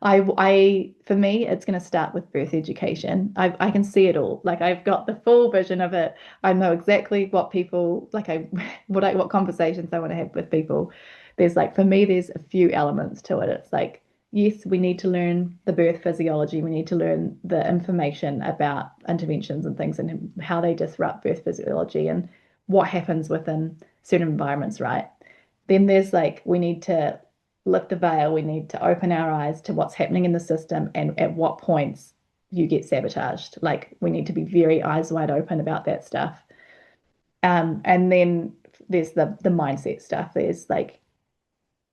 for me, it's going to start with birth education. I can see it all. Like I've got the full vision of it. I know exactly what people like. What conversations I want to have with people. There's like for me, there's a few elements to it. It's like yes, we need to learn the birth physiology. We need to learn the information about interventions and things and how they disrupt birth physiology and what happens within certain environments, right? Then there's like we need to lift the veil, we need to open our eyes to what's happening in the system and at what points you get sabotaged. Like we need to be very eyes wide open about that stuff. And then there's the mindset stuff. There's like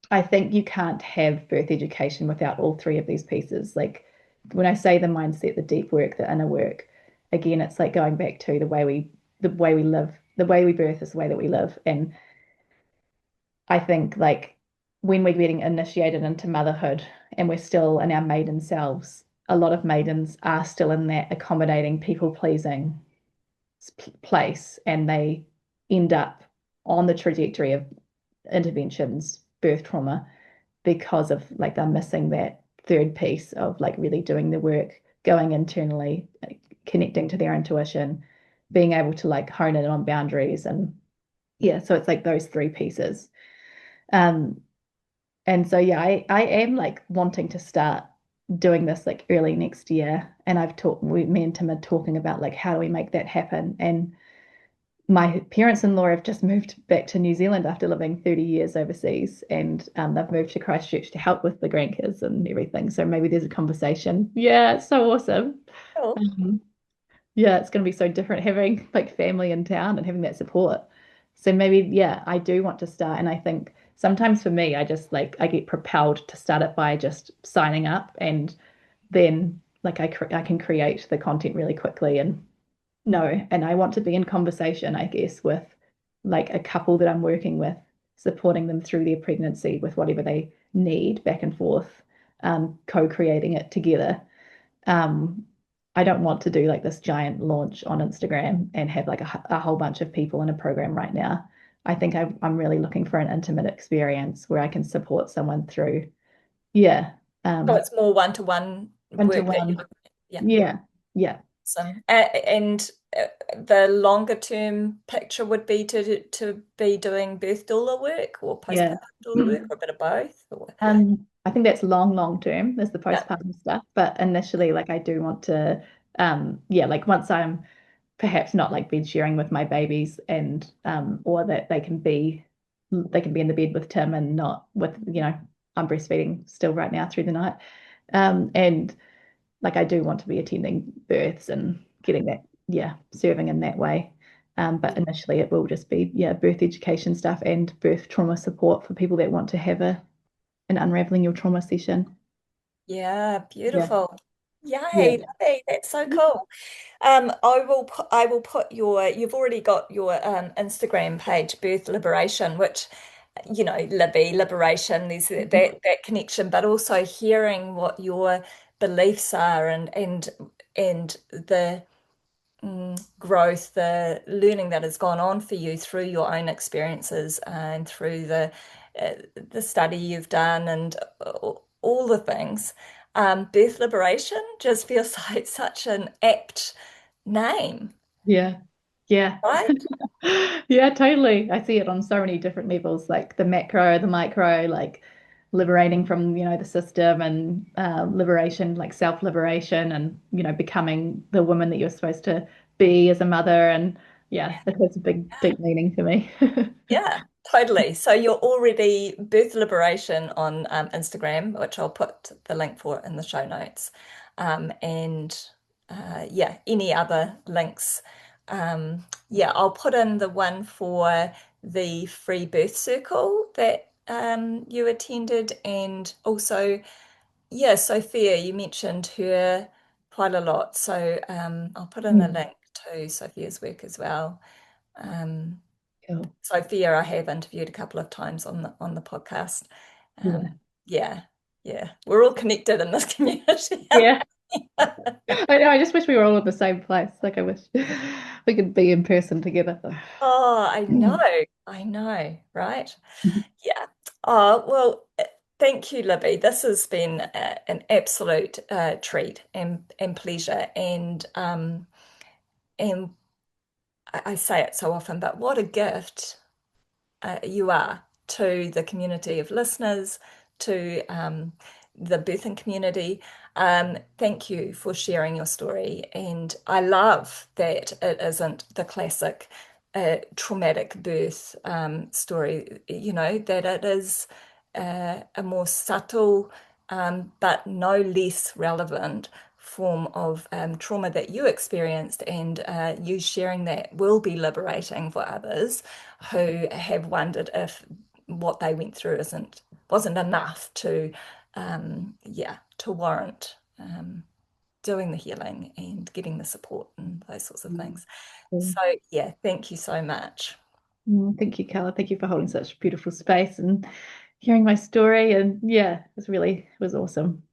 I think you can't have birth education without all three of these pieces. Like when I say the mindset, the deep work, the inner work, again, it's like going back to the way we live, the way we birth is the way that we live. And I think like when we're getting initiated into motherhood and we're still in our maiden selves, a lot of maidens are still in that accommodating, people pleasing place, and they end up on the trajectory of interventions, birth trauma, because of like they're missing that third piece of like really doing the work, going internally, connecting to their intuition, being able to like hone in on boundaries. And yeah, so it's like those three pieces. Um, and so yeah, I am like wanting to start doing this like early next year. And me and Tim are talking about like how do we make that happen. And my parents-in-law have just moved back to New Zealand after living 30 years overseas, and they've moved to Christchurch to help with the grandkids and everything. So maybe there's a conversation. Yeah, it's so awesome. Cool. Um, yeah, it's going to be so different having like family in town and having that support. So maybe, yeah, I do want to start. And I think sometimes for me, I just like, I get propelled to start it by just signing up and then like I can create the content really quickly and no, and I want to be in conversation, I guess, with like a couple that I'm working with, supporting them through their pregnancy with whatever they need back and forth, co-creating it together. Um, I don't want to do like this giant launch on Instagram and have like a whole bunch of people in a program right now. I think I'm really looking for an intimate experience where I can support someone through, yeah, So um, it's more one-to-one one to work that you're one. looking at. Yeah. Yeah, yeah, Awesome. And the longer term picture would be to be doing birth doula work or yeah. postpartum doula work or a bit of both. Or, I think that's long term. There's the yeah. postpartum stuff, but initially, like I do want to, yeah, like once I'm perhaps not like bed sharing with my babies, and or that they can be in the bed with Tim and not with, I'm breastfeeding still right now through the night, and like I do want to be attending births and getting that, yeah, serving in that way. But initially, it will just be, yeah, birth education stuff and birth trauma support for people that want to have an unraveling your trauma session. Yeah, Yeah. beautiful. Yeah. Yay, lovely. That's so cool. I will put you've already got your Instagram page, Birth Liberation, which, Libby, liberation, there's that connection, but also hearing what your beliefs are and the growth, the learning that has gone on for you through your own experiences and through uh, the study you've done and all the things. Birth Liberation just feels like such an apt name, Yeah. Yeah. right? Yeah, totally. I see it on so many different levels, like the macro, the micro, like liberating from, the system and liberation, like self-liberation and, becoming the woman that you're supposed to be as a mother. And yeah, it has a big, deep meaning for me. Yeah, totally. So you're already Birth Liberation on Instagram, which I'll put the link for in the show notes. And yeah, any other links. Yeah, I'll put in the one for the free birth circle that you attended, and also yeah, Sophia, you mentioned her quite a lot. So I'll put in a Mm, link to Sophia's work as well. Um, cool. Sophia, I have interviewed a couple of times on the podcast. Yeah. Yeah, yeah, we're all connected in this community. Yeah. I know, I just wish we were all in the same place. Like I wish we could be in person together. Oh, Mm. I know, right? Yeah. Oh, well, thank you, Libby. This has been an absolute treat and pleasure. And I say it so often, but what a gift you are to the community of listeners, to the birthing community. Thank you for sharing your story. And I love that it isn't the classic traumatic birth story, that it is a more subtle but no less relevant form of trauma that you experienced, and you sharing that will be liberating for others who have wondered if what they went through wasn't enough to to warrant doing the healing and getting the support and those sorts of things. Mm. So yeah, thank you so much. Thank you, Carla. Thank you for holding such beautiful space and hearing my story. And yeah, it was awesome.